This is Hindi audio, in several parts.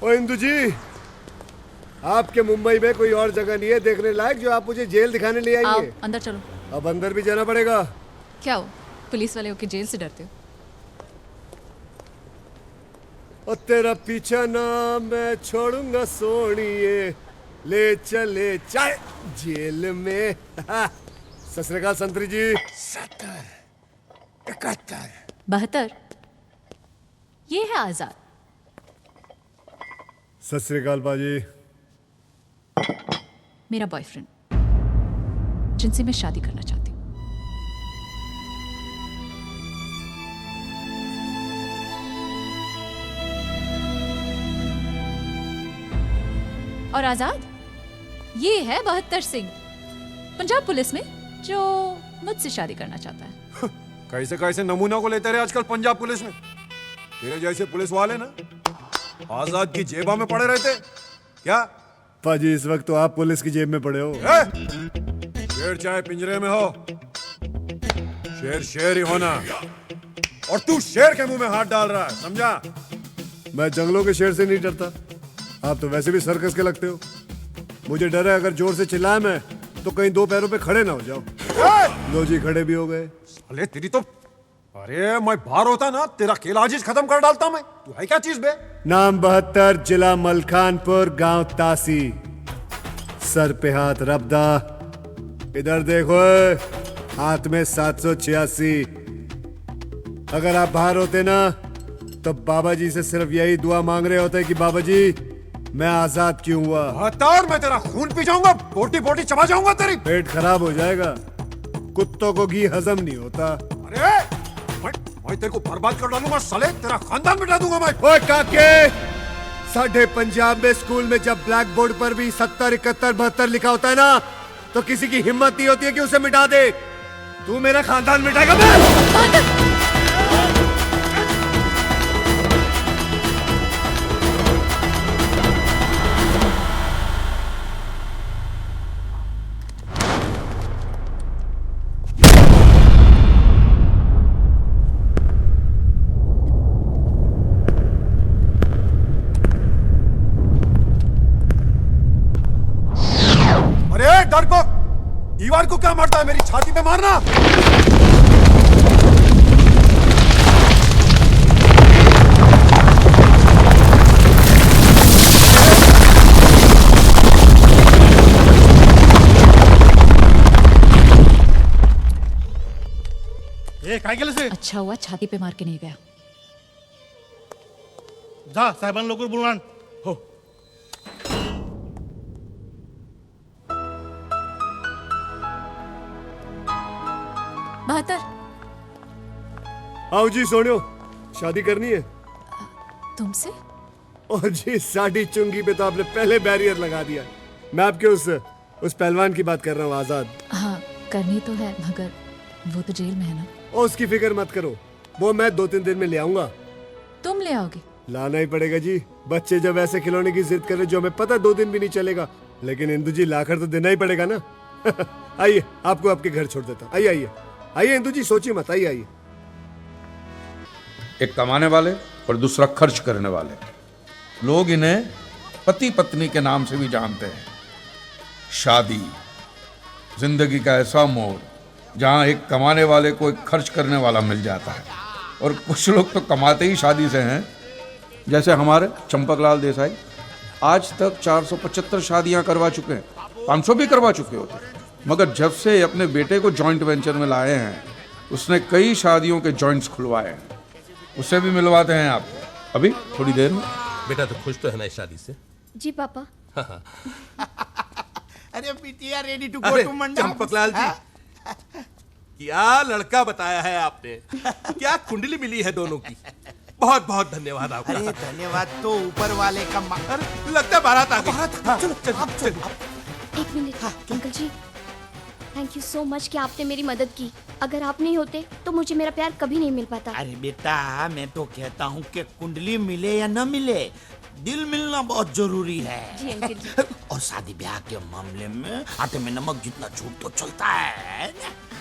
ओ इंदु जी, आपके मुंबई में कोई और जगह नहीं है देखने लायक जो आप मुझे जेल दिखाने ले आओ आएंगे? अंदर चलो। अब अंदर भी जाना पड़ेगा। क्या हो, पुलिस वाले होके जेल से डरते हो? और तेरा पीछा ना मैं छोड़ूंगा सोनिए, ले चले चाहे जेल में। सत श्री अकाल संतरी जी। 70, 71। 72। ये है आजाद। सत श्री अकाल बाजी। मेरा बॉयफ्रेंड, जिनसे मैं शादी करना चाहती हूँ। और आजाद, ये है 72 सिंह, पंजाब पुलिस में, जो मुझसे शादी करना चाहता है। कैसे कैसे नमूना को लेते रहे आजकल पंजाब पुलिस में। तेरे जैसे पुलिस वाले ना आजाद की जेबा में पड़े रहते क्या? पाजी, इस वक्त तो आप पुलिस की जेब में पड़े हो। शेर चाहे पिंजरे में हो, शेर शेर ही होना। और तू शेर के मुंह में हाथ डाल रहा है, समझा? मैं जंगलों के शेर से नहीं डरता। आप तो वैसे भी सर्कस के लगते हो। मुझे डर है अगर जोर से चिल्लाया मैं तो कहीं दो पैरों पे खड़े ना हो जाओ। लो जी, खड़े भी हो गए। अरे तेरी तो, अरे मैं बाहर होता ना तेरा केला आजीज खत्म कर डालता मैं। तू है क्या चीज बे? नाम 72, जिला मलखानपुर, गांव तासी, सर पे हाथ रबदा। इधर देखो, हाथ में 786। अगर आप बाहर होते ना तो बाबा जी से सिर्फ यही दुआ मांग रहे होते कि बाबा जी मैं आजाद क्यों हुआ। हतार, मैं तेरा खून पी जाऊंगा, बोटी बोटी चबा जाऊंगा तेरी। पेट खराब हो जाएगा, कुत्तों को घी हजम नहीं होता। अरे मैं तेरे को बर्बाद कर डालूंगा साले, तेरा खानदान मिटा दूंगा मैं। ओए काके, साढ़े पंजाब में स्कूल में जब ब्लैक बोर्ड पर भी 70, 71, 72 लिखा होता है ना, तो किसी की हिम्मत नहीं होती है कि उसे मिटा दे। तू मेरा खानदान मिटाएगा मैं? डरपोक, दीवार को क्या मारता है, मेरी छाती पे मारना। ए, काय केलं से? अच्छा हुआ छाती पे मार के नहीं गया। जा साहेबांना लवकर बोलून आण. हो. बहत्तर। आओ जी सोनियो, शादी करनी है? तुमसे? और जी साड़ी चुंगी पे तो आपने पहले बैरियर लगा दिया। मैं आपके उस पहलवान की बात कर रहा हूँ, आजाद। हाँ करनी तो है, मगर वो तो जेल में है ना। और उसकी फिक्र मत करो, वो मैं 2-3 दिन में ले आऊंगा। तुम ले आओगे? लाना ही पड़ेगा जी, बच्चे जब ऐसे खिलौने की जिद करे जो हमें पता 2 दिन भी नहीं चलेगा, लेकिन इंदु जी लाकर तो देना ही पड़ेगा ना। आइए, आपको आपके घर छोड़ देता हूँ। आइए आइए आइए इंदु जी, सोचिए मत, आइए आइए। एक कमाने वाले और दूसरा खर्च करने वाले, लोग इन्हें पति पत्नी के नाम से भी जानते हैं। शादी जिंदगी का ऐसा मोड़ जहां एक कमाने वाले को एक खर्च करने वाला मिल जाता है, और कुछ लोग तो कमाते ही शादी से हैं, जैसे हमारे चंपकलाल देसाई आज तक 475 शादियां करवा चुके हैं, 500 भी करवा चुके होते, मगर जब से अपने बेटे को जॉइंट वेंचर में लाए हैं उसने कई शादियों के जॉइंट्स खुलवाए हैं। उससे भी मिलवाते हैं आपको अभी थोड़ी देर में। बेटा तो खुश तो है ना इस शादी से? जी पापा। अरे बिटिया रेडी टू गो टू मंडप। चंपकलाल जी, क्या लड़का बताया है आपने, क्या कुंडली मिली है दोनों की। बहुत बहुत धन्यवाद आपका। अरे धन्यवाद तो ऊपर वाले का। अरे लगता है बारात आ गई। चलो चलो। एक minute uncle ji, thank you so much कि आपने मेरी मदद की। अगर आप नहीं होते तो मुझे मेरा प्यार कभी नहीं मिल पाता। अरे बेटा, मैं तो कहता हूँ कि कुंडली मिले या न मिले, दिल मिलना बहुत जरूरी है। जी अंकल जी। और शादी ब्याह के मामले में आटे में नमक जितना झूठ तो चलता है।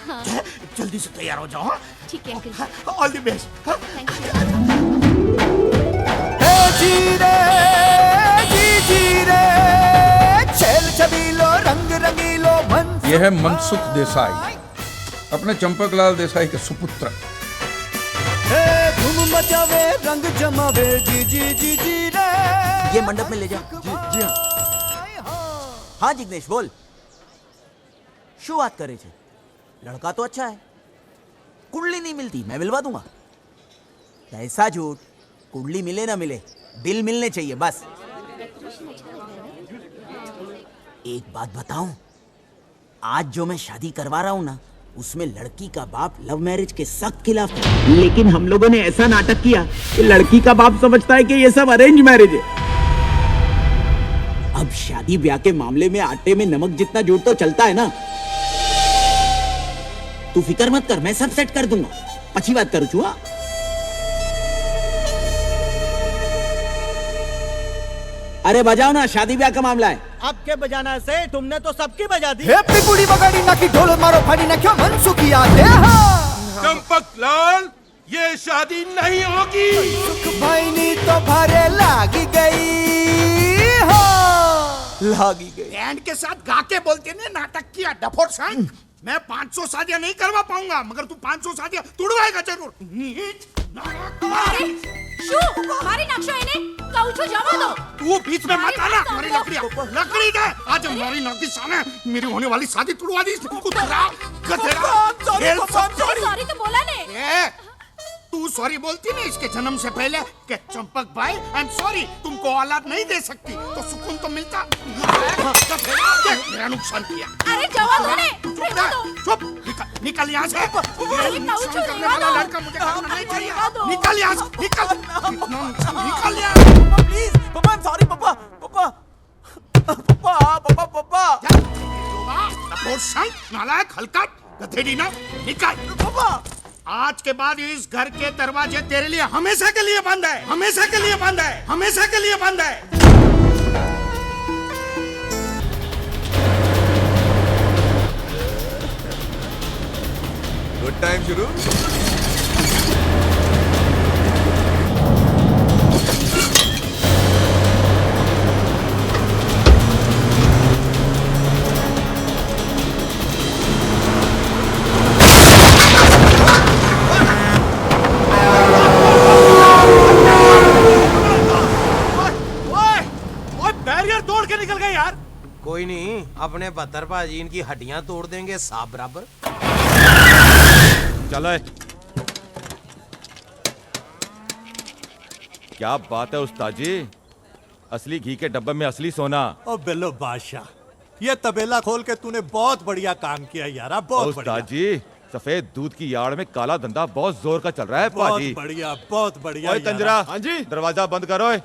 हाँ। जल्दी से तैयार हो जाओ। ठीक है uncle ji. All the best. Thank you. यह है मनसुख देसाई, अपने चंपकलाल देसाई के सुपुत्र। धूम मचावे रंग जमावे जी जी जी जी रे। ये मंडप में ले जा। जी हाँ जिग्नेश बोल। शू बात करे छे? लड़का तो अच्छा है, कुंडली नहीं मिलती, मैं मिलवा दूंगा। ऐसा झूठ, कुंडली मिले ना मिले, दिल मिलने चाहिए बस। एक बात बताऊं, आज जो मैं शादी करवा रहा हूं ना, उसमें लड़की का बाप लव मैरिज के सख्त खिलाफ था। लेकिन हम लोगों ने ऐसा नाटक किया कि लड़की का बाप समझता है कि ये सब अरेंज मैरिज है। अब शादी ब्याह के मामले में आटे में नमक जितना झूठ तो चलता है ना। तू फिक्र मत कर, मैं सब सेट कर दूंगा। अच्छी बात करूँ चुहा। अरे बजाओ ना, शादी ब्याह का मामला है। अब के बजाना से तुमने तो सबकी बजा दी। हे कुड़ी बगाड़ी ना की ढोल मारो फाड़ी ना क्यों मनसुख याद है। चंपकलाल, ये शादी नहीं होगी। सुख भाई नी तो भारे लागी गई हो। लागी गई। बैंड के साथ गा के बोलते ने नाटक किया डफोर सांग। मैं 500 शादियां नहीं करवा पाऊंगा, मगर तू 500 शादियां तुड़वाएगा जरूर। नीच शू मारी नाक्षो इन्हें काउचो जमा दो। तू बीच में मत आना। हमारी लकड़ी दे। आज हमारी नौकरी सामने मेरी होने वाली शादी तुड़वा दी। कुतरा गधेड़ा। सॉरी तो बोला ने। तू सॉरी बोलती नहीं इसके जन्म से पहले कि चंपक भाई आई एम सॉरी, तुमको औलाद नहीं दे सकती तो सुकून तो मिलता। मेरा नुकसान किया। अरे जवा दो ने। चुप, निकल यहाँ से। नुकसान करने वाला लड़का मुझे करना नहीं चाहिए। निकल यहाँ से, निकल यहाँ। प्लीज पापा, आई एम सॉरी पापा। पापा पापा पापा पापा। नालायक, हलकट, गधेड़ी ना, निकल। पापा आज के बाद इस घर के दरवाजे तेरे लिए हमेशा के लिए बंद है। हमेशा के लिए बंद है। हमेशा के लिए बंद है। गुड टाइम शुरू। कोई नहीं, अपने बहत्तर भाजी इनकी हड्डियां तोड़ देंगे साफ बराबर। चलो क्या बात है उस्ताद जी, असली घी के डब्बे में असली सोना। ओ बिल्लो बादशाह, ये तबेला खोल के तूने बहुत बढ़िया काम किया यारा, बहुत बढ़िया। उस्ताद जी, सफेद दूध की यार्ड में काला धंधा बहुत जोर का चल रहा है पाजी। बहुत बढ़िया, बहुत बढ़िया। ओए तंजरा, हाँ जी, दरवाजा बंद करो।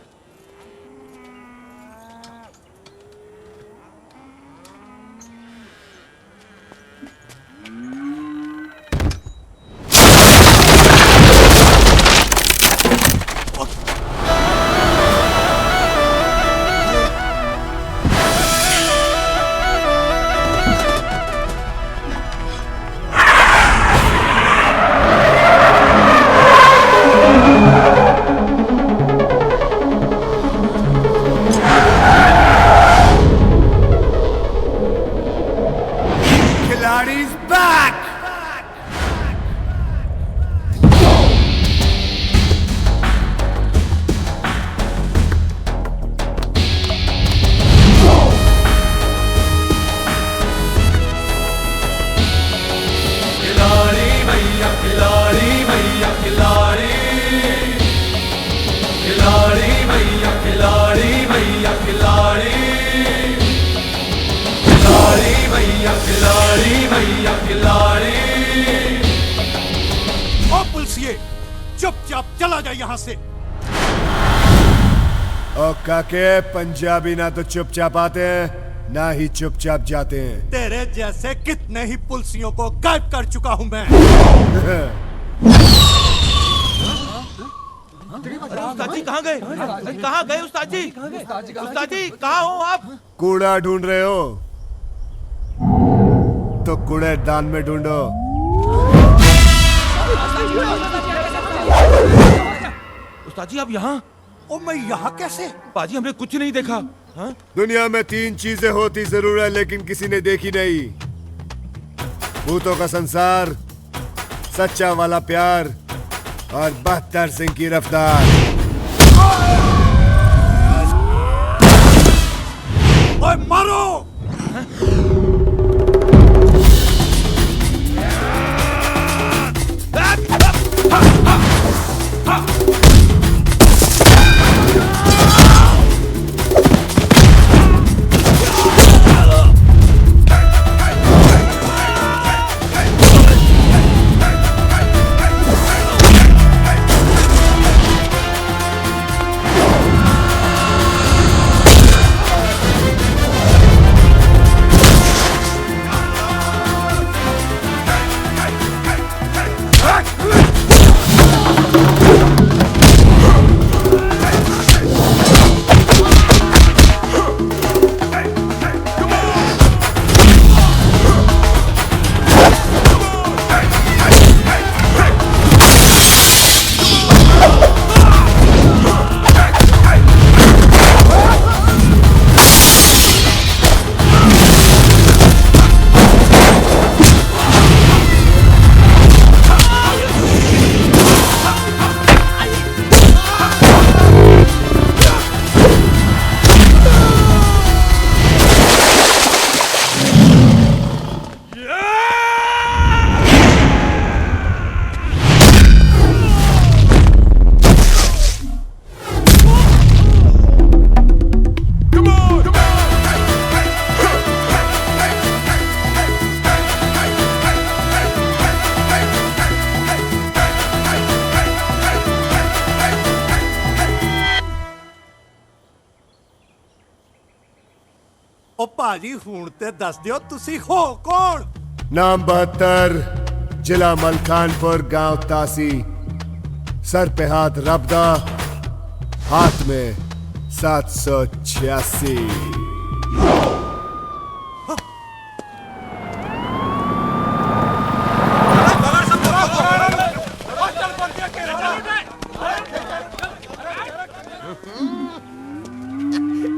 चुपचाप चला जा यहाँ से। ओ काके, पंजाबी ना तो चुपचाप आते हैं ना ही चुपचाप जाते हैं। तेरे जैसे कितने ही पुलिसियों को गायब कर चुका हूँ मैं। उस्ताद जी कहाँ गए? कहाँ गए उस्ताद जी? उस्ताद जी कहाँ हो आप? कूड़ा ढूंढ रहे हो तो कूड़ेदान में ढूंढो। उस्ताद जी आप यहाँ? ओ मैं यहाँ कैसे? पाजी हमने कुछ नहीं देखा। हाँ? दुनिया में 3 चीजें होती जरूर है लेकिन किसी ने देखी नहीं, भूतों का संसार, सच्चा वाला प्यार और 72 सिंह की रफ्तार। ओए मारो। ओ भाजी हुण ते दस दियो तुसी हो कौन? नाम 72, जिला मलखानपुर, गांव तासी, सर पे हाथ रबदा, हाथ में 786।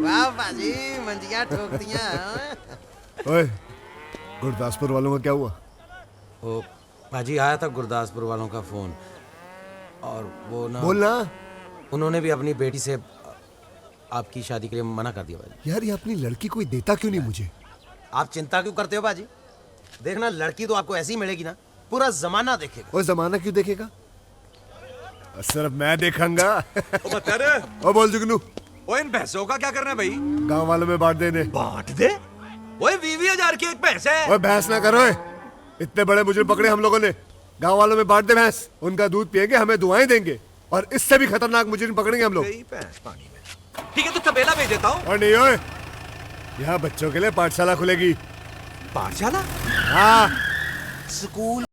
वाह बाजी मंजिया ठोक दिया। ओए, गुरदासपुर वालों का क्या हुआ? ओ बाजी आया था गुरदासपुर वालों का फोन, और वो ना बोलना। उन्होंने भी अपनी बेटी से आपकी शादी के लिए मना कर दिया बाजी। यार, ये अपनी लड़की कोई देता क्यों नहीं मुझे? आप चिंता क्यों करते हो बाजी? देखना, लड़की तो आपको ऐसी मिलेगी ना, पूरा जमाना देखेगा। ओ, जमाना क्यों देखेगा? सिर्फ मैं देखूंगा। ओ बोल जुगनू, ओ इन भैंसों का क्या करना है भाई? गांव वालों में बांट देने। बांट दे? ओए 20,000 की एक भैंस है। ओए भैंस ना करो, इतने बड़े मुजरिम पकड़े हम लोगों ने। गांव वालों में बांट दे भैंस, उनका दूध पिएंगे, हमें दुआएं देंगे, और इससे भी खतरनाक मुजरिम पकड़ेंगे हम लोग। भैंस पानी में। ठीक है, तो तबेला भेज देता हूँ। और नहीं ओए, यहाँ बच्चों के लिए पाठशाला खुलेगी। पाठशाला? हाँ, स्कूल।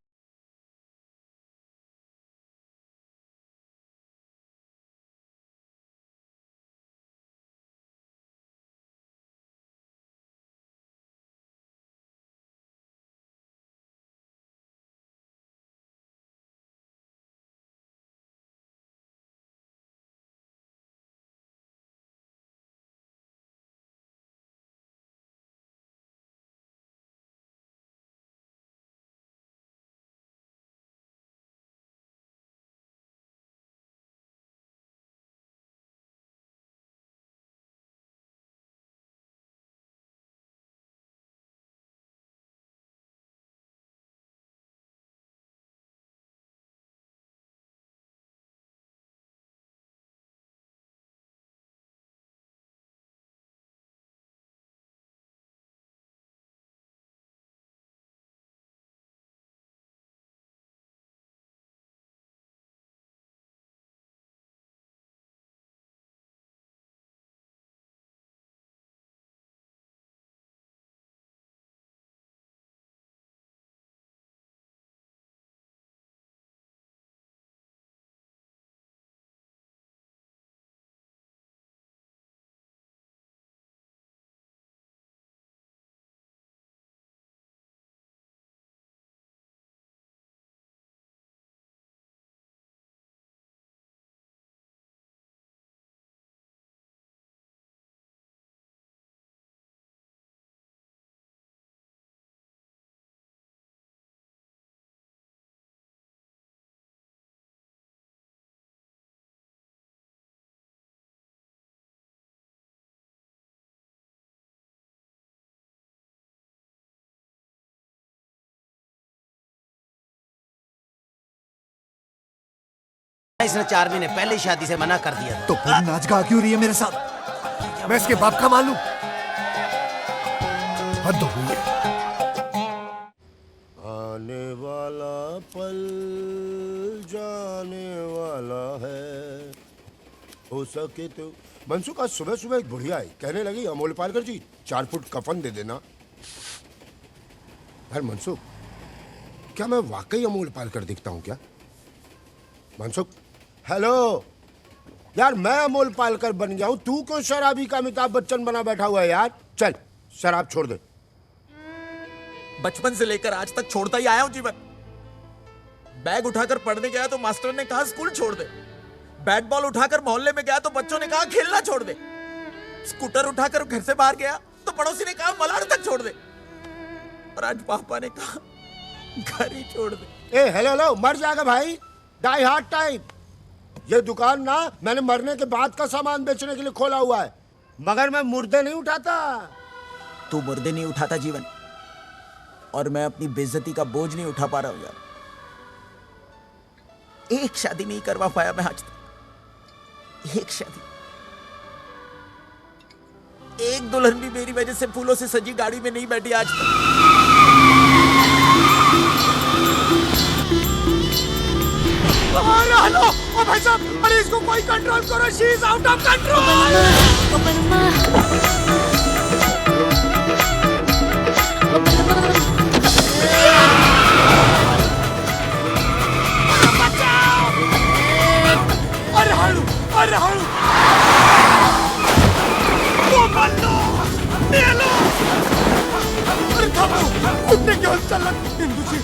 इसने 4 महीने पहले शादी से मना कर दिया था। तो फिर नाच गा क्यों रही है मेरे साथ? मैं इसके बाप का मालूम? हद हो गई है। आने वाला पल जाने वाला है, हो सके तो। मनसुख आज सुबह सुबह एक बुढ़िया आई, कहने लगी अमोल पालकर जी 4 फुट कफन दे देना। यार मनसुख, क्या मैं वाकई अमोल पालकर दिखता हूँ क्या? मनसुख, हेलो यार, मैं अमोल पालकर बन गया हूँ, तू क्यों शराबी का अमिताभ बच्चन बना बैठा हुआ है यार? चल शराब छोड़ दे। बचपन से लेकर आज तक छोड़ता ही आया हूं जीवन। बैग उठाकर पढ़ने गया तो मास्टर ने कहा स्कूल छोड़ दे। बैट बॉल उठाकर मोहल्ले में गया तो बच्चों ने कहा खेलना छोड़ दे। स्कूटर उठाकर घर से बाहर गया तो पड़ोसी ने कहा मलाड तक छोड़ दे। और आज पापा ने कहा घर ही छोड़ दे। ए हेलो हेलो, मर जाएगा भाई, डाई हार्ड टाइप। ये दुकान ना मैंने मरने के बाद का सामान बेचने के लिए खोला हुआ है, मगर मैं मुर्दे नहीं उठाता। तू मुर्दे नहीं उठाता जीवन, और मैं अपनी बेइज्जती का बोझ नहीं उठा पा रहा हूं यार। एक शादी नहीं करवा पाया मैं आज तक, एक शादी। एक दुल्हन भी मेरी वजह से फूलों से सजी गाड़ी में नहीं बैठी आज तक। हेलो ओ भाई साहब, अरे इसको कोई कंट्रोल करो, शी इज आउट ऑफ अरे हालू, अरे हालू, वो बंदो मेलो, अरे थामो, कुत्ते क्यों चल हिंदू जी?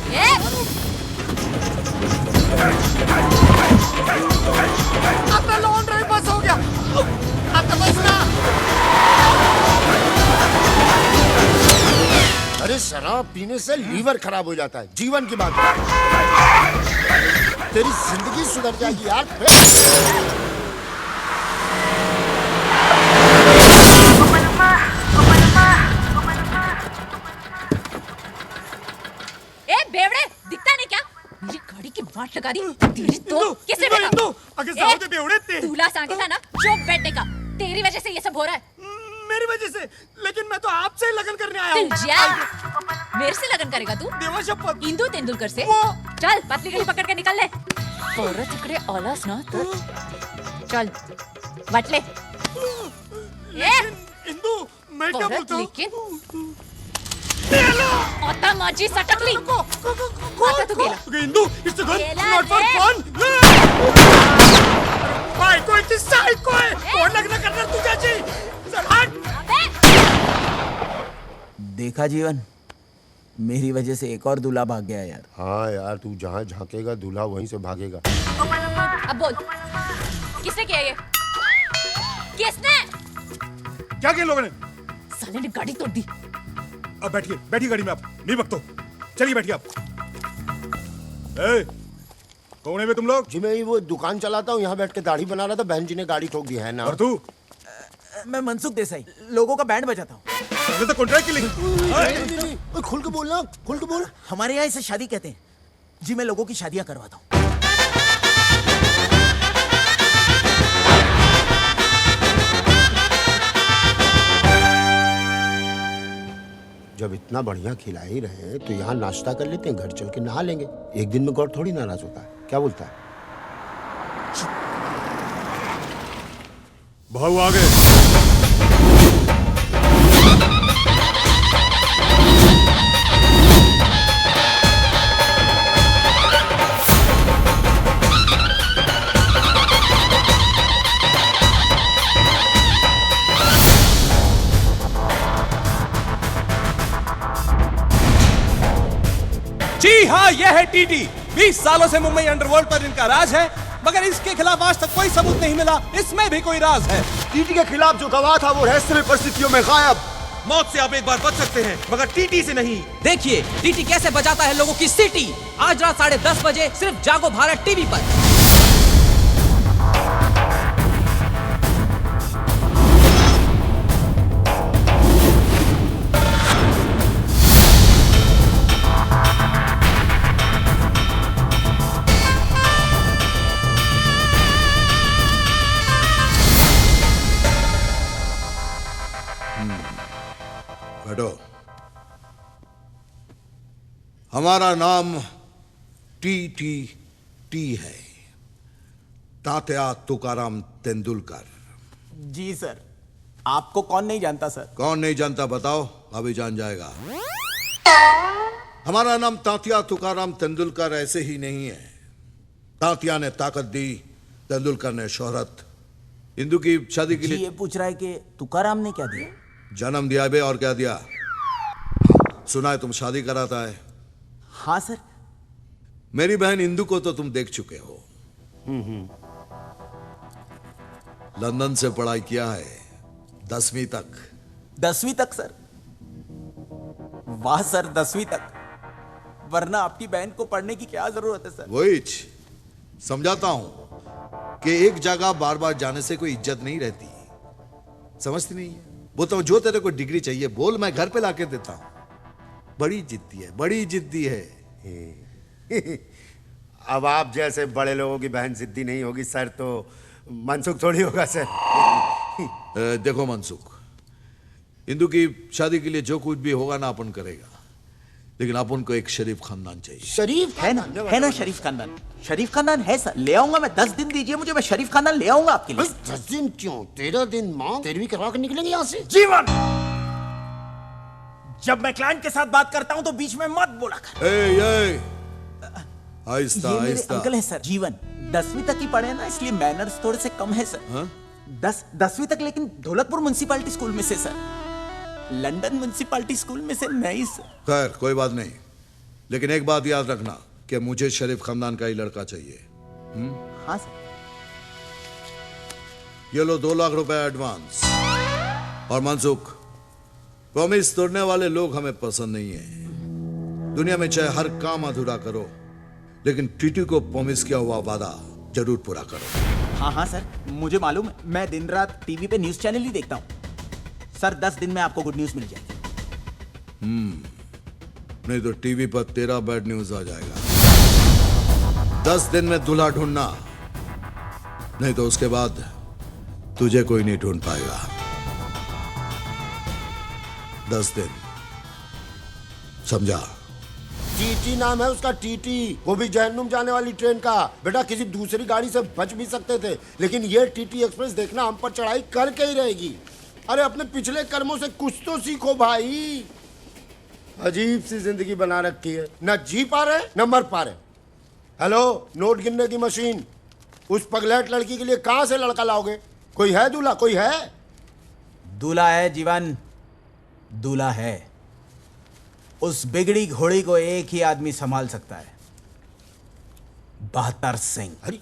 अपना लॉन ड्राइव बस हो गया, अब तो बस ना। अरे शराब पीने से लीवर खराब हो जाता है, जीवन की बात है। तेरी जिंदगी सुधर जाएगी यार। ए बेवड़े, दिखता नहीं क्या? मेरी गाड़ी की वाट लगा दी तेरी तो। किसने बैठा? अगर साहब ते बेवड़े ते दूल्हा सांगे था ना चुप बैठने का। तेरी वजह से ये सब हो रहा है। मेरी वजह से? लेकिन मैं तो आपसे लगन करने आया हूँ। मेरे से लगन करेगा तू? देवा शपथ। इंदु तेंदुलकर से? चल पतली गली पकड़ के निकल ले। औरत इकड़े औलास ना तो चल वट ले। इंदु, मैं क्या बोलता हूँ? लेकिन ओता माजी सटकली आता तो गेला। Indu, it's not for fun. भाई कोई की साइको है, कौन लगना करना तुझे जी? देखा जीवन, मेरी वजह से एक और दूल्हा भाग गया यार। हाँ यार, तू जहाँ झांकेगा दूल्हा वहीं से भागेगा। अब बोल, किसने किया ये? किसने? क्या किया लोगों ने? साले ने गाड़ी तोड़ दी। अब बैठिए, बैठिए गाड़ी में, आप नहीं भगतो। चलिए बैठिए आप। कौन है बे तुम लोग? जी मैं वो दुकान चलाता हूँ, यहाँ बैठ के दाढ़ी बना रहा था, बहन जी ने गाड़ी ठोक दी है ना। और तू? मैं मनसुख देसाई, लोगों का बैंड बजाता हूँ। तो कॉन्ट्रैक्ट के लिए खुल के बोलना, खुल के बोल। हमारे यहाँ इसे शादी कहते हैं जी। मैं लोगों की शादियां करवाता हूँ। जब इतना बढ़िया खिला ही रहे तो यहाँ नाश्ता कर लेते हैं, घर चल के नहा लेंगे। एक दिन में गौर थोड़ी नाराज होता है, क्या बोलता है? भाऊ आ गए। जी हाँ, यह है टीटी। 20 सालों से मुंबई अंडरवर्ल्ड पर इनका राज है, मगर इसके खिलाफ आज तक कोई सबूत नहीं मिला। इसमें भी कोई राज है। टीटी के खिलाफ जो गवाह था वो रहस्यमय परिस्थितियों में गायब। मौत से आप एक बार बच सकते हैं, मगर टीटी से नहीं। देखिए टीटी कैसे बजाता है लोगों की सीटी। आज रात 10:30 बजे सिर्फ जागो भारत टीवी पर। हमारा नाम टी है, तात्या तुकाराम तेंदुलकर। जी सर, आपको कौन नहीं जानता सर? कौन नहीं जानता बताओ, अभी जान जाएगा। हमारा नाम तात्या तुकाराम तेंदुलकर ऐसे ही नहीं है। तात्या ने ताकत दी, तेंदुलकर ने शोहरत। इंदु की शादी के जी लिए ये पूछ रहा है कि तुकाराम ने क्या दिया? जन्म दिया बे, और क्या दिया? सुना है तुम शादी कराता है। हाँ सर। मेरी बहन इंदु को तो तुम देख चुके हो। लंदन से पढ़ाई किया है 10वीं तक। 10वीं तक सर? वाह सर, 10वीं तक, वरना आपकी बहन को पढ़ने की क्या जरूरत है सर? वही समझाता हूं कि एक जगह बार बार जाने से कोई इज्जत नहीं रहती, समझती नहीं है? वो तो जो तेरे को डिग्री चाहिए बोल, मैं घर पे लाके देता हूं। बड़ी जिद्दी है, बड़ी जिद्दी है। अब आप जैसे बड़े लोगों की बहन जिद्दी नहीं होगी सर तो मनसुख थोड़ी होगा सर। देखो मनसुख, इंदु की शादी के लिए जो कुछ भी होगा ना अपन करेगा, लेकिन अपन को एक शरीफ खानदान चाहिए। शरीफ है ना शरीफ खानदान? शरीफ खानदान है सर, ले आऊंगा मैं। 10 दिन दीजिए मुझे, मैं शरीफ खानदान ले आऊंगा आपके लिए। 10 दिन क्यों? 13 दिन मांग, 13वीं करवा के निकलेंगे यहाँ से। जीवन, जब मैं क्लाइंट के साथ बात करता हूं तो बीच में मत बोला कर। आहिस्ता ये मेरे आहिस्ता। अंकल है सर, जीवन। 10वीं तक ही पढ़े ना, इसलिए मैनर्स थोड़े से कम है सर। हाँ? 10वीं तक, लेकिन ढोलकपुर म्युनिसिपैलिटी स्कूल में से सर, लंदन म्युनिसिपैलिटी स्कूल में से नहीं सर। खैर कोई बात नहीं, लेकिन एक बात याद रखना कि मुझे शरीफ खानदान का ही लड़का चाहिए। हाँ सर। ये लो 2 लाख रुपए एडवांस। और मनसुख, प्रॉमिस तोड़ने वाले लोग हमें पसंद नहीं है। दुनिया में चाहे हर काम अधूरा करो, लेकिन टीटी को प्रॉमिस किया हुआ वादा जरूर पूरा करो। हाँ सर, मुझे मालूम है, मैं दिन रात टीवी पे न्यूज चैनल ही देखता हूँ सर। 10 दिन में आपको गुड न्यूज मिल जाएगी। नहीं तो टीवी पर तेरा बैड न्यूज आ जाएगा। 10 दिन में दूल्हा ढूंढना, नहीं तो उसके बाद तुझे कोई नहीं ढूंढ पाएगा। 10 दिन, समझा? टीटी नाम है उसका, टीटी। वो भी जहन्नुम जाने वाली ट्रेन का। बेटा किसी दूसरी गाड़ी से बच भी सकते थे, लेकिन ये टीटी एक्सप्रेस देखना हम पर चढ़ाई करके ही रहेगी। अरे अपने पिछले कर्मों से कुछ तो सीखो भाई। अजीब सी जिंदगी बना रखी है, न जी पा रहे न मर पा रहे। हेलो, नोट गिनने की मशीन, उस पगलेट लड़की के लिए कहां से लड़का लाओगे? कोई है दूल्हा? कोई है? दूल्हा है जीवन, दूल्हा है। उस बिगड़ी घोड़ी को एक ही आदमी संभाल सकता है, 72 सिंह। अरे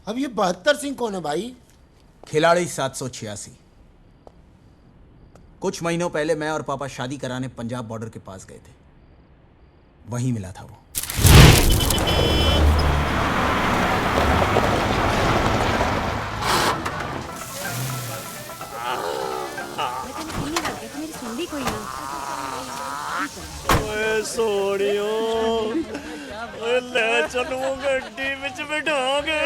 अब ये 72 सिंह कौन है भाई? खिलाड़ी 786। कुछ महीनों पहले मैं और पापा शादी कराने पंजाब बॉर्डर के पास गए थे, वहीं मिला था वो। मेरी सुन भी कोई नहीं। ओए सोनियो, ओए ले चलो गड्डी विच बिठा के।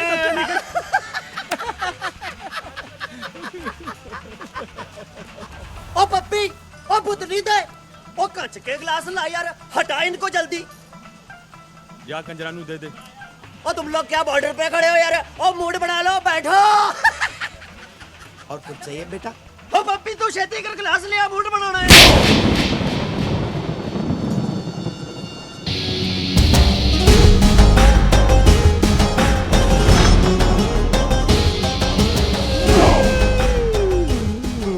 ओ पप्पी, ओ पुतली दे, ओ कच के गिलास ला यार, हटा इनको जल्दी। या कंजरानू दे दे। ओ तुम लोग क्या बॉर्डर पे खड़े हो यार? ओ मूड बना लो, बैठो। और कुछ चाहिए बेटा? ओ पप्पी तू छेती कर गिलास ले आ, मूड बनाना है।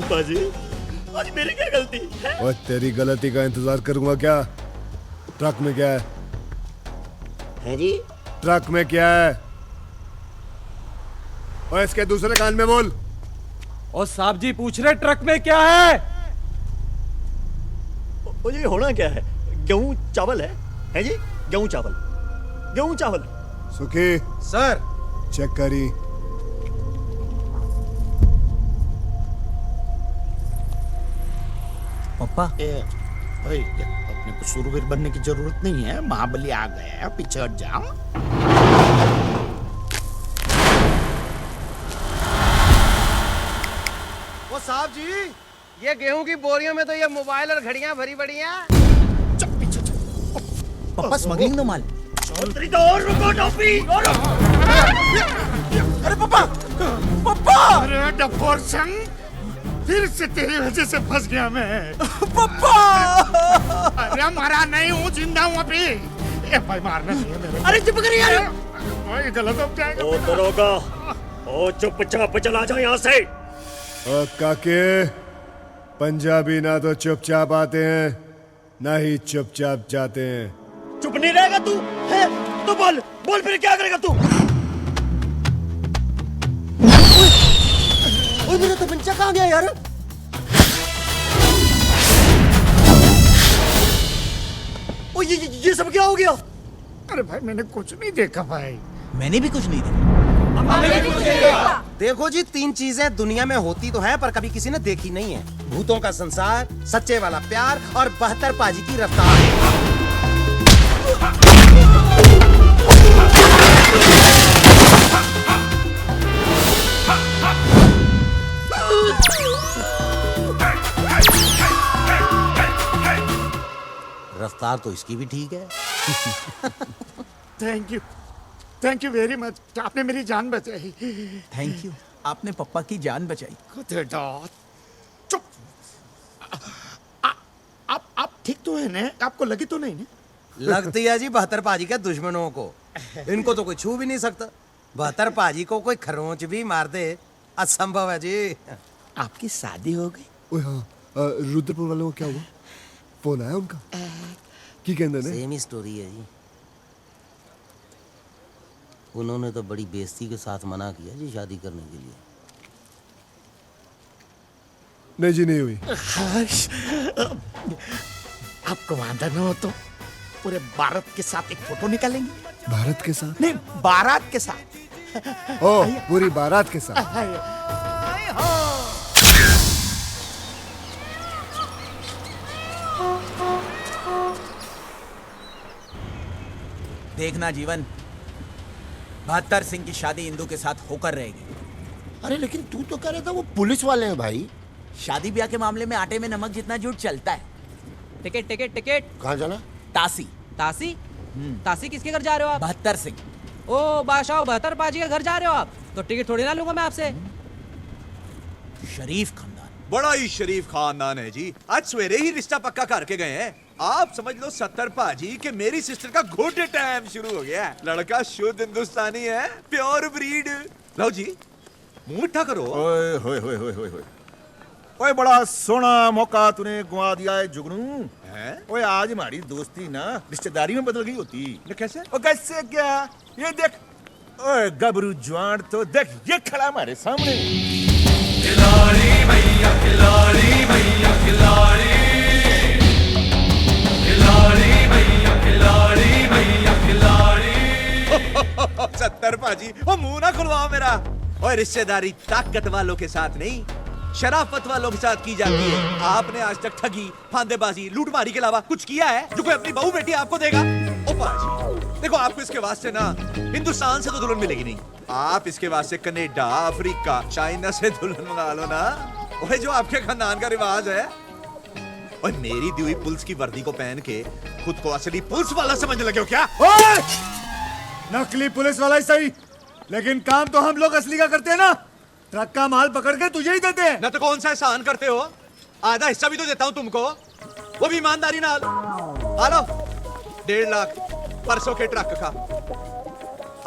बाजी, आज मेरी क्या गलती है? और तेरी गलती का इंतजार करूंगा क्या? ट्रक में क्या है जी? ट्रक में क्या है? और इसके दूसरे कान में बोल। और साहब जी पूछ रहे ट्रक में क्या है? ओ जी होना क्या है? गेहूं चावल है जी? गेहूं चावल, गेहूं चावल। सुखी सर, चेक करी। पप्पा, अपने को शूरवीर बनने की जरूरत नहीं है, महाबली आ गया है, पीछे हट जाओ। वो साहब जी, ये गेहूं की बोरियों में तो ये मोबाइल और घड़ियां भरी पड़ी हैं। चुप पीछे चुप। पप्पा स्मगलिंग दो माल। चौधरी तो और रुको टोपी और अरे पापा पापा अरे डफोर संग फिर से तेरी वजह से फंस गया मैं पापा अरे मारा नहीं हूँ जिंदा हूँ अभी ए भाई मारना नहीं है मेरे अरे चुप करिए यार भाई गलत हो जाएगा ओ दरोगा ओ चुपचाप चला जाओ यहाँ से ओ काके पंजाबी ना तो चुपचाप आते हैं ना ही चुपचाप जाते हैं। चुप नहीं रहेगा तू है तो बोल बोल फिर क्या करेगा तू ओए मेरा तमंचा कहाँ गया यार ओ ये सब क्या हो गया अरे भाई मैंने कुछ नहीं देखा भाई मैंने भी कुछ नहीं देखा। देखो जी 3 चीजें दुनिया में होती तो हैं पर कभी किसी ने देखी नहीं है, भूतों का संसार, सच्चे वाला प्यार और 72 पाजी की रफ्तार। रफ्तार तो इसकी भी ठीक है। थैंक यू वेरी मच आपने मेरी जान बचाई। थैंक यू आपने पप्पा की जान बचाई। चुप आप ठीक तो है ना आपको लगी तो नहीं ना लगती है जी 72 पाजी के दुश्मनों को, इनको तो कोई छू भी नहीं सकता। 72 पाजी को कोई खरोंच भी मार दे असंभव है जी। आपकी शादी हो गई? ओए हाँ रुद्रपुर वालों को क्या हुआ? फोन आया उनका की कहते ने? सेम ही स्टोरी है जी। उन्होंने तो बड़ी बेइज्जती के साथ मना किया जी शादी करने के लिए। नहीं जी नहीं हुई। आपको वादा न हो तो पूरे भारत के साथ एक फोटो निकालेंगे। भारत के साथ? नहीं बारात के साथ। ओ पूरी बारात के साथ। देखना जीवन, 72 सिंह की शादी इंदू के साथ होकर रहेगी। अरे लेकिन तू तो कह रहा था वो पुलिस वाले हैं भाई। शादी ब्याह के मामले में आटे में नमक जितना झूठ चलता है। Ticket ticket ticket. कहाँ जाना? तासी। तासी? तासी किसके घर जा रहे हो आप? 72 सिंह। ओ बादशाह 72 पाजी के घर जा रहे हो आप? तो टिकट थोड़ी ना लूंगा मैं आपसे। शरीफ खानदान, बड़ा ही शरीफ खानदान है जी। आज सवेरे ही रिश्ता पक्का करके गए हैं। आप समझ लो 70 पाजी कि मेरी सिस्टर का घोटे टाइम शुरू हो गया है। लड़का शुद्ध हिंदुस्तानी है, प्योर ब्रीड। लो जी मुंह मिठा करो। ओए होए होए होए होए होए। ओए बड़ा सोना मौका तूने गुआ दिया है जुगनू। ओए आज हमारी दोस्ती ना रिश्तेदारी में बदल गई होती। कैसे? ओ कैसे क्या? ये देख, ओए गबरू जवान तो देख ये खड़ा हमारे सामने। खिलाड़ी भैया खिलाड़ी भैया खिलाड़ी, खिलाड़ी भैया खिलाड़ी भैया खिलाड़ी। 70 पाजी वो मुंह ना खुलवाओ मेरा। और रिश्तेदारी ताकत वालों के साथ नहीं, शराफत वालों के साथ की जाती है। आपने आज तक ठगी, फांदेबाजी, लूटमारी के अलावा कुछ किया है जो कोई अपनी बहू बेटी आपको देगा? ओ पाजी देखो, आपको इसके वास्ते ना हिंदुस्तान से तो दुल्हन मिलेगी नहीं। आप इसके वास्ते कनाडा, अफ्रीका, चाइना से दुल्हन मंगा लो ना। वही जो आपके खानदान का रिवाज है। और मेरी दी हुई पुलिस की वर्दी को पहन के खुद को असली पुलिस वाला समझने लगे हो क्या? नकली पुलिस वाला ही सही, लेकिन काम तो हम लोग असली का करते हैं ना। ट्रक का माल पकड़ के तुझे ही देते हैं। ना तो कौन सा एहसान करते हो, आधा हिस्सा भी तो देता हूं तुमको, वो भी ईमानदारी नाल। आलो 1.5 लाख परसों के ट्रक का।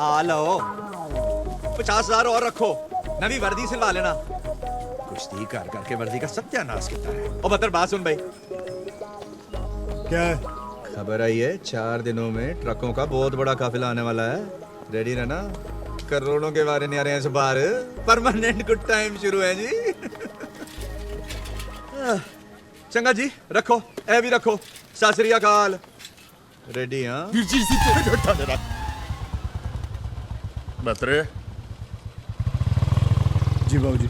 आलो 50,000 और रखो, नवी वर्दी सिलवा लेना। कुश्ती कर करके वर्दी का सत्यानाश किया है। और बतर बात सुन भाई, क्या है? खबर आई है 4 दिनों में ट्रकों का बहुत बड़ा काफिला आने वाला है। रेडी रहना, करोड़ों के बारे नहीं आ रहे हैं इस बार। परमानेंट गुड टाइम शुरू है जी। चंगा जी रखो, ए भी रखो। सत श्री अकाल। रेडी? हाँ बतरे जी बाबूजी।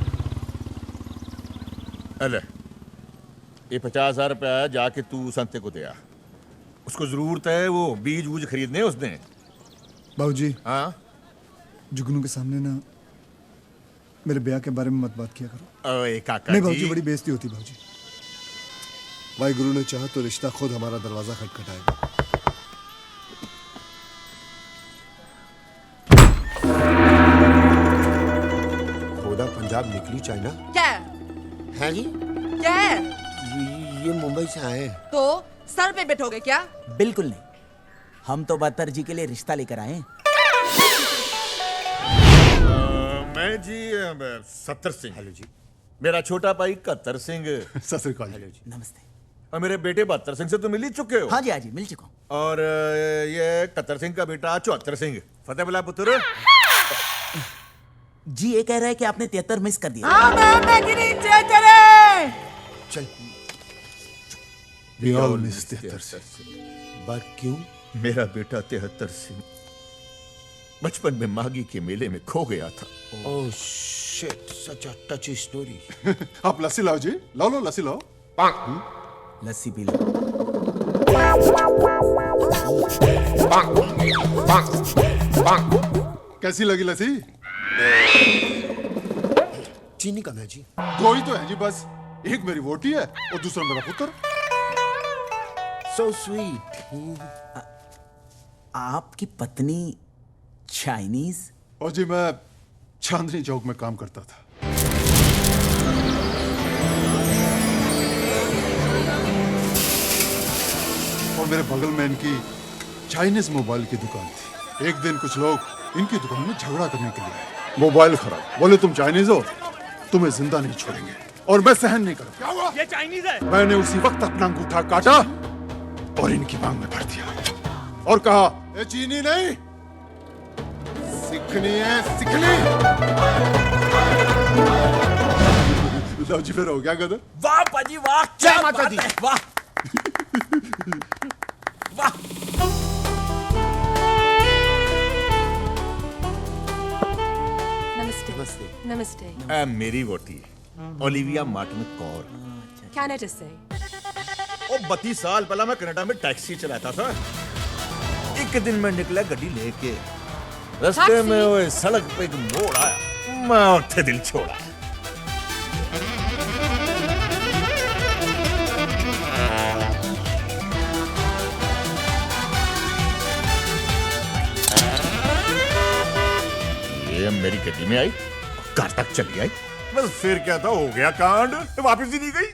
अले ये 50,000 रुपया जाके तू संते को दिया, उसको जरूरत है वो बीज वूज खरीदने उसने। बाबूजी हाँ जुगनू के सामने ना मेरे ब्याह के बारे में मत बात किया करो। ओए काका नहीं बाबूजी, जी, बड़ी बेइज्जती होती बाबूजी। वाहिगुरु ने चाहा तो रिश्ता खुद हमारा दरवाजा खटखटाएगा। साहब निकली चाइना क्या है जी? क्या है? ये मुंबई से आए हैं। तो सर पे बैठोगे क्या? बिल्कुल नहीं, हम तो बहत्तर जी के लिए रिश्ता लेकर आए हैं। मैं जी सत्तर सिंह। हेलो जी। मेरा छोटा भाई कत्तर सिंह। सत श्री अकाल। हेलो जी। नमस्ते। और मेरे बेटे बहत्तर सिंह से तो मिल ही चुके हो। हाँ जी मिल चुका हूँ। और ये कत्तर सिंह का बेटा चौहत्तर सिंह। फतेह बला पुत्र। जी ये कह रहा है कि आपने 73 मिस कर दिया। चल We all miss 73 सिंह। बात क्यों? मेरा बेटा 73 सिंह बचपन में मागी के मेले में खो गया था। ओह शिट, सच अ टची स्टोरी। आप लस्सी लाओ जी, लो लस्सी लाओ। लस्सी पी लो। कैसी लगी लस्सी? चीनी कम है जी। दो ही तो है जी बस, एक मेरी वोटी है और दूसरा मेरा पुत्र। So sweet। आपकी पत्नी चाइनीज? और जी मैं चांदनी चौक में काम करता था। और मेरे बगल में इनकी चाइनीज मोबाइल की दुकान थी। एक दिन कुछ लोग इनकी दुकान में झगड़ा करने के लिए आए। मोबाइल खराब, बोले तुम चाइनीज हो, तुम्हें जिंदा नहीं छोड़ेंगे। और मैं सहन नहीं करूंगा। क्या हुआ? ये चाइनीज है। मैंने उसी वक्त अपना अंगूठा काटा और इनकी मांग में भर दिया और कहा, ये चीनी नहीं, सीखनी है, सीखनी। लो जी, फिर हो गया गदर। वाह पाजी वाह, क्या माता दी, वाह वाह। नमस्ते। नमस्ते। मेरी वोटी ओलिविया मार्टिन कौर। कनाडा से। ओ 32 साल पहला मैं कनाडा में टैक्सी चलाता था। एक दिन मैं निकला गड्डी लेके, रास्ते में वो सड़क पे एक मोड़ आया, मैं उठे दिल छोड़ा। ये मेरी गड्डी में आई, घर तक चली आई। बस फिर क्या था, हो गया कांड, वापस ही नहीं गई।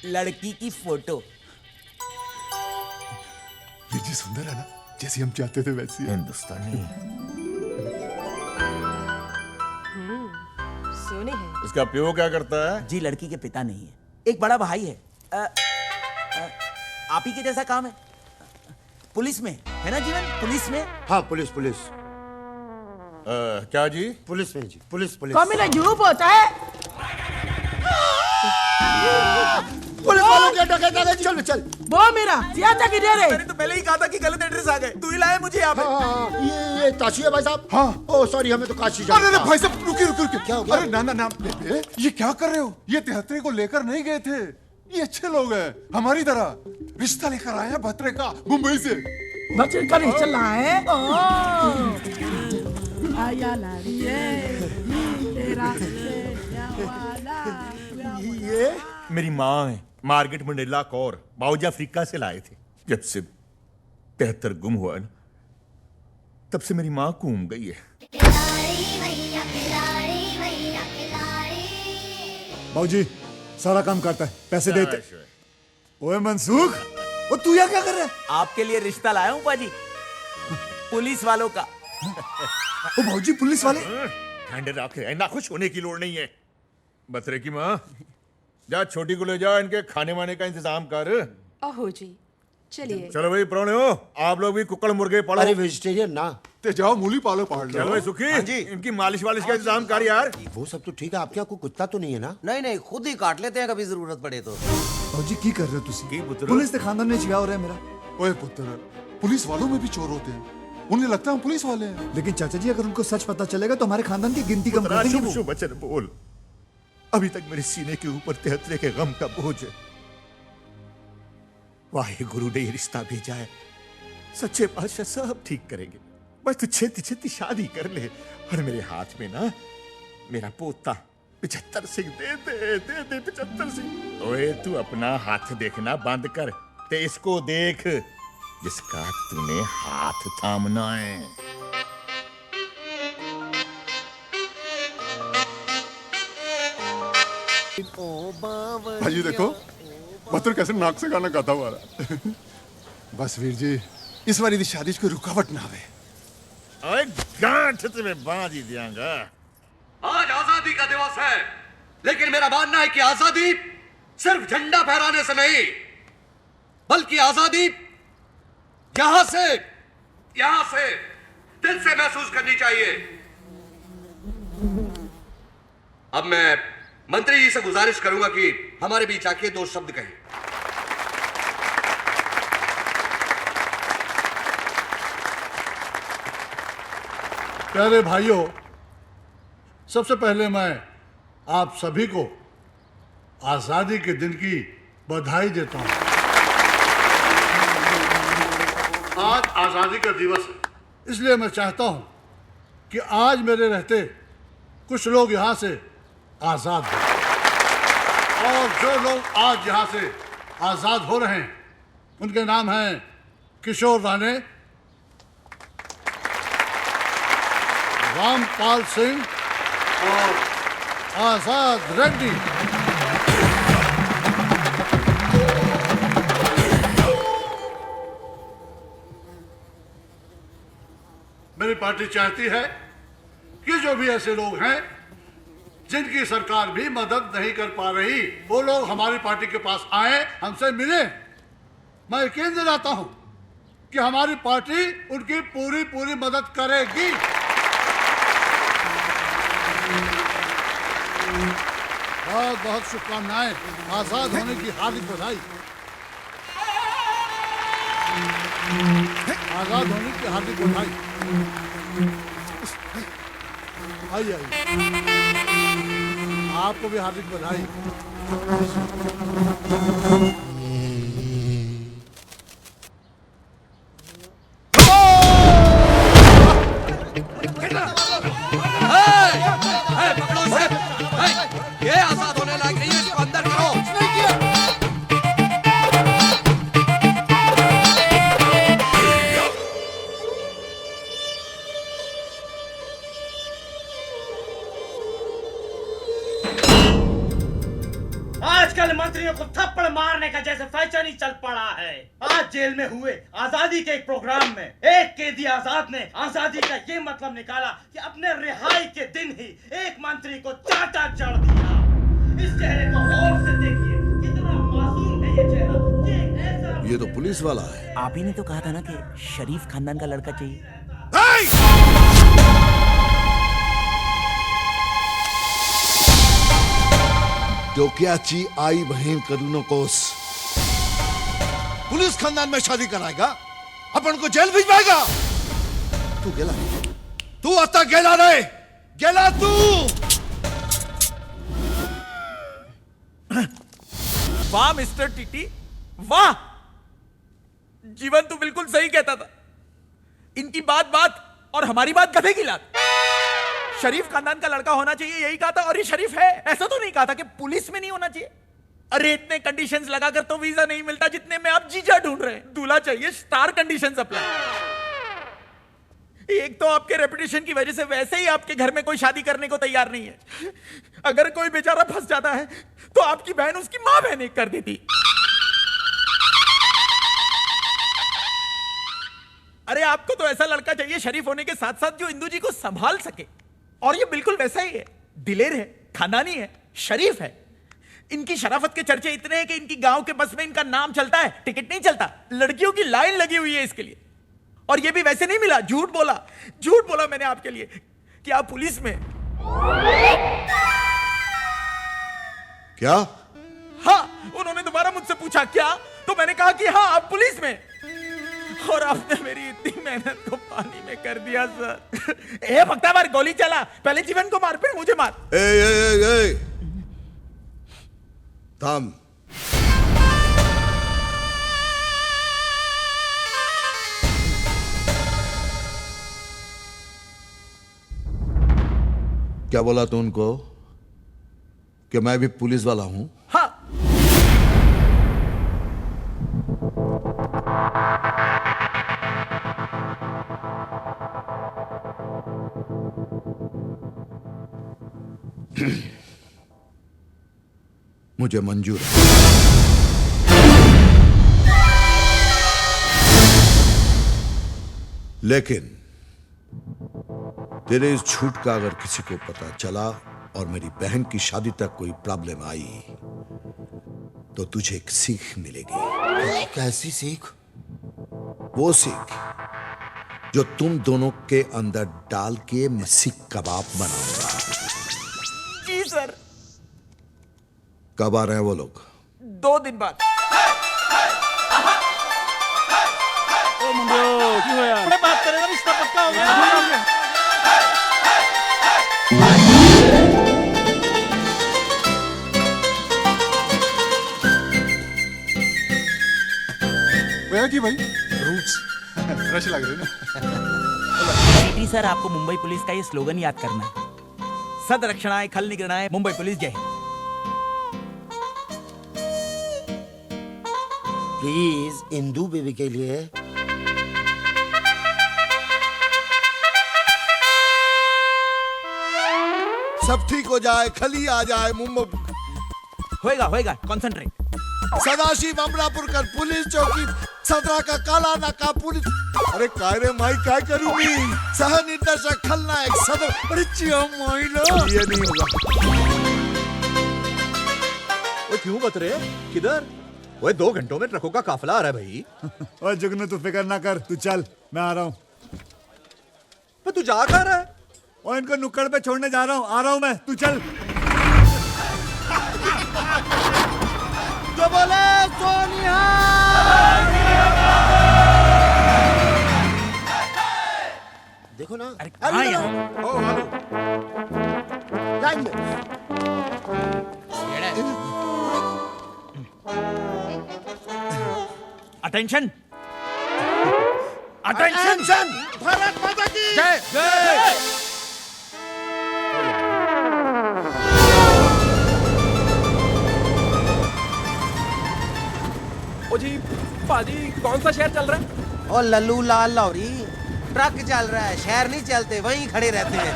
लड़की की फोटो। ये जी सुंदर है ना, जैसी हम चाहते थे वैसी है। हिंदुस्तानी सोने है। इसका प्यो क्या करता है? जी लड़की के पिता नहीं है, एक बड़ा भाई है। आप ही के जैसा काम है, पुलिस में है ना जीवन? पुलिस में? हाँ पुलिस। क्या जी? पुलिस में जी, पुलिस। मेरा झूठ होता है। पुलिस वालों क्या डकैत आ गए? चल। वो मेरा सियाता किधर है? मैंने तो पहले ही कहा था कि गलत एड्रेस आ गए, तू ही लाया मुझे यहाँ पे। हाँ, ये काशी है भाई साहब। हाँ। ओह सॉरी, हमें तो काशी जाना अरे था। भाई साहब रुकिए। क्या हो गया? अरे ना बेटे, ये क्या कर रहे हो? ये 73 को लेकर नहीं गए थे। ये अच्छे लोग हैं, हमारी तरह। रिश्ता लेकर आए हैं भत्रे का, मुंबई से। बच्चे का रिश्ता लाए। आया ये मेरी माँ है, मार्गरेट मंडेला कौर, बाउजा अफ्रीका से लाए थे। जब से 73 गुम हुआ ना, तब से मेरी माँ घूम गई है। बाबूजी सारा काम करता है, पैसे देते। ओए मनसूख, वो तू यहाँ क्या कर रहा है? आपके लिए रिश्ता लाया हूँ पाजी, पुलिस वालों का। ओ बाबूजी, पुलिस वाले? ठंडे रखे, ना खुश होने की लोड़ नहीं है। बतरे की माँ, जा छोटी को ले जा, इनके खाने वाने का इंतजाम कर। ओहो जी, चलिए। चलो भाई प्रोने हो, आप लोग भी कुकड़ मुर्गे पालो। अरे वेजिटेरियन ना, ते जाओ मूली पालो पहाड़ लो। चलो भाई सुखी, इनकी मालिश वालिश का इंतजाम कर यार। वो सब तो ठीक है, आपके यहाँ कोई कुत्ता तो नहीं है ना? नहीं, खुद ही काट लेते हैं कभी जरूरत पड़े तो। बाबूजी की कर रहे हो तुसी? की पुत्र? पुलिस के खानदान में छिया हो रहा है मेरा। ओए पुत्र, पुलिस वालों में भी चोर होते हैं, उन्हें लगता है हम पुलिस वाले हैं। लेकिन चाचा जी, अगर उनको सच पता चलेगा तो हमारे खानदान की गिनती कम कर देंगे वो। शुभ वचन बोल, अभी तक मेरे सीने के ऊपर 73 के गम का बोझ है। वाहे गुरु ने ये रिश्ता भेजा है, सच्चे बादशाह सब ठीक करेंगे। बस तू छेती छेती शादी कर ले, और मेरे हाथ में ना मेरा पोता 75 सिंह दे 75 सिंह। ओए तू अपना हाथ देखना बंद कर, ते इसको देख, जिसका तूने हाथ थामना है। भाजी देखो बतुर कैसे नाक से गाना गाता हुआ रहा। बस वीर जी इस बार शादी कोई रुकावट ना आवे। अरे गांठ तुम्हें बांध ही दियांगा। आज आजादी का दिवस है, लेकिन मेरा मानना है कि आजादी सिर्फ झंडा फहराने से नहीं, बल्कि आजादी यहां से दिल से महसूस करनी चाहिए। अब मैं मंत्री जी से गुजारिश करूंगा कि हमारे बीच आके 2 शब्द कहें। प्यारे भाइयों, सबसे पहले मैं आप सभी को आजादी के दिन की बधाई देता हूं। आज आजादी का दिवस है, इसलिए मैं चाहता हूं कि आज मेरे रहते कुछ लोग यहां से आजाद हो, और जो लोग आज यहां से आजाद हो रहे हैं उनके नाम हैं किशोर राणे, रामपाल सिंह और आजाद रेड्डी। मेरी पार्टी चाहती है कि जो भी ऐसे लोग हैं जिनकी सरकार भी मदद नहीं कर पा रही, वो लोग हमारी पार्टी के पास आए, हमसे मिले। मैं यकीन दिलाता हूं कि हमारी पार्टी उनकी पूरी मदद करेगी। बहुत बहुत शुभकामनाएं। आजाद होने की हार्दिक बधाई। आजाद होने की हार्दिक बधाई। आइए आपको भी हार्दिक बधाई। ये आजाद होने लायक नहीं है, इसको अंदर करो। आजकल मंत्रियों को थप्पड़ मारने का जैसे फैशन ही चल पड़ा है। आज जेल में हुए आजादी के एक प्रोग्राम में एक कैदी आजाद ने आजादी का ये मतलब निकाला कि अपने रिहाई के दिन ही एक मंत्री को चाटा चढ़ दिया। इस चेहरे को गौर से देखिए, कितना मासूम है ये चेहरा। ये तो पुलिस वाला है। आप ही ने तो कहा था ना कि शरीफ खानदान का लड़का चाहिए। डोक्याची आई बहन करू नकोस। पुलिस खानदान में शादी कराएगा, अपन को जेल भिजवाएगा। तू गेला, तू आता गेला रे, गेला तू। वाह मिस्टर टीटी, वाह। जीवन तू बिल्कुल सही कहता था। इनकी बात और हमारी बात गधे की लात। शरीफ खानदान का लड़का होना चाहिए यही कहा था, और ये शरीफ है। ऐसा तो नहीं कहा था कि पुलिस में नहीं होना चाहिए। अरे इतने कंडीशंस लगाकर तो वीजा नहीं मिलता जितने में आप जीजा ढूंढ रहे हैं। दूल्हा चाहिए स्टार कंडीशंस अप्लाई। एक तो आपके रेपुटेशन की वजह से वैसे ही आपके घर में कोई शादी करने को तैयार नहीं है। अगर कोई बेचारा फंस जाता है तो आपकी बहन उसकी मां बहन एक कर देती। अरे आपको तो ऐसा लड़का चाहिए शरीफ होने के साथ साथ जो इंदू जी को संभाल सके, और ये बिल्कुल वैसा ही है। दिलेर है, खानदानी है, शरीफ है। इनकी शराफत के चर्चे इतने हैं कि इनकी गांव के बस में इनका नाम चलता है, टिकट नहीं चलता। लड़कियों की लाइन लगी हुई है इसके लिए, और ये भी वैसे नहीं मिला। झूठ बोला मैंने आपके लिए कि आप पुलिस में। क्या? हाँ, उन्होंने दोबारा मुझसे पूछा क्या, तो मैंने कहा कि हाँ आप पुलिस में। और आपने मेरी इतनी मेहनत को पानी में कर दिया सर। ए भक्ता मार, गोली चला, पहले जीवन को मार फिर मुझे मार। ए थाम। क्या बोला तू उनको कि मैं भी पुलिस वाला हूं? हाँ। मुझे मंजूर है। लेकिन तेरे इस झूठ का अगर किसी को पता चला और मेरी बहन की शादी तक कोई प्रॉब्लम आई तो तुझे एक सीख मिलेगी। कैसी सीख? वो सीख जो तुम दोनों के अंदर डाल के मैं सीख कबाब बनाऊंगा। जी सर। कब आ रहे हैं वो लोग? 2 दिन बाद। ओ मुंडियो क्यों है यार? बात करेगा रिश्ता पक्का हो गया। भैया की भाई रूट्स फ्रेश लग रहे हैं ना। टीटी सर, आपको मुंबई पुलिस का ये स्लोगन याद करना है। सद रक्षणाय खल निग्रहणाय मुंबई पुलिस जय हिंद। प्लीज इंदू बेबी के लिए। सब ठीक हो जाए, खली आ जाए मुंबई। होएगा होएगा, कॉन्सेंट्रेट। सदाशिव अमरापुर कर पुलिस चौकी, सदरा का काला नाका पुलिस। अरे काय रे माई काय करूं मैं? सह निर्देशक खलनायक सदर। अरे चिया माई लो, ये नहीं होगा। वो क्यों बत रहे? किधर? वो 2 घंटों में ट्रकों का काफिला आ रहा है भाई। ओए जुगनू तू फिक्र ना कर, तू चल, मैं आ रहा हूँ। पर तू जा कहाँ रहा है? और इनको नुक्कड़ पे छोड़ने जा रहा हूँ, आ रहा हूँ मैं, तू चल। तो बोले सोनिया। देखो ना, अरे कहाँ है? लाइन में। Attention, attention. भारत माता की जय जय। ओ जी पाजी, कौन सा शहर चल रहा है? ओ लल्लू लाल लौरी, ट्रक चल रहा है, शहर नहीं चलते, वहीं खड़े रहते हैं।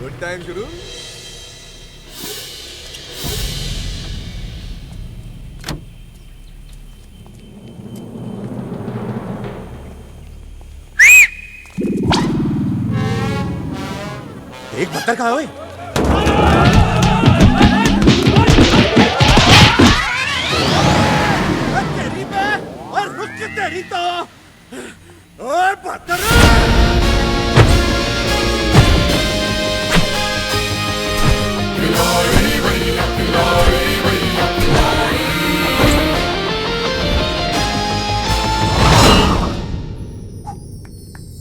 गुड टाइम शुरू। एक बत्तर कहाँ हुए? तेरी पे और रुक के तेरी तो। ओए बत्तर।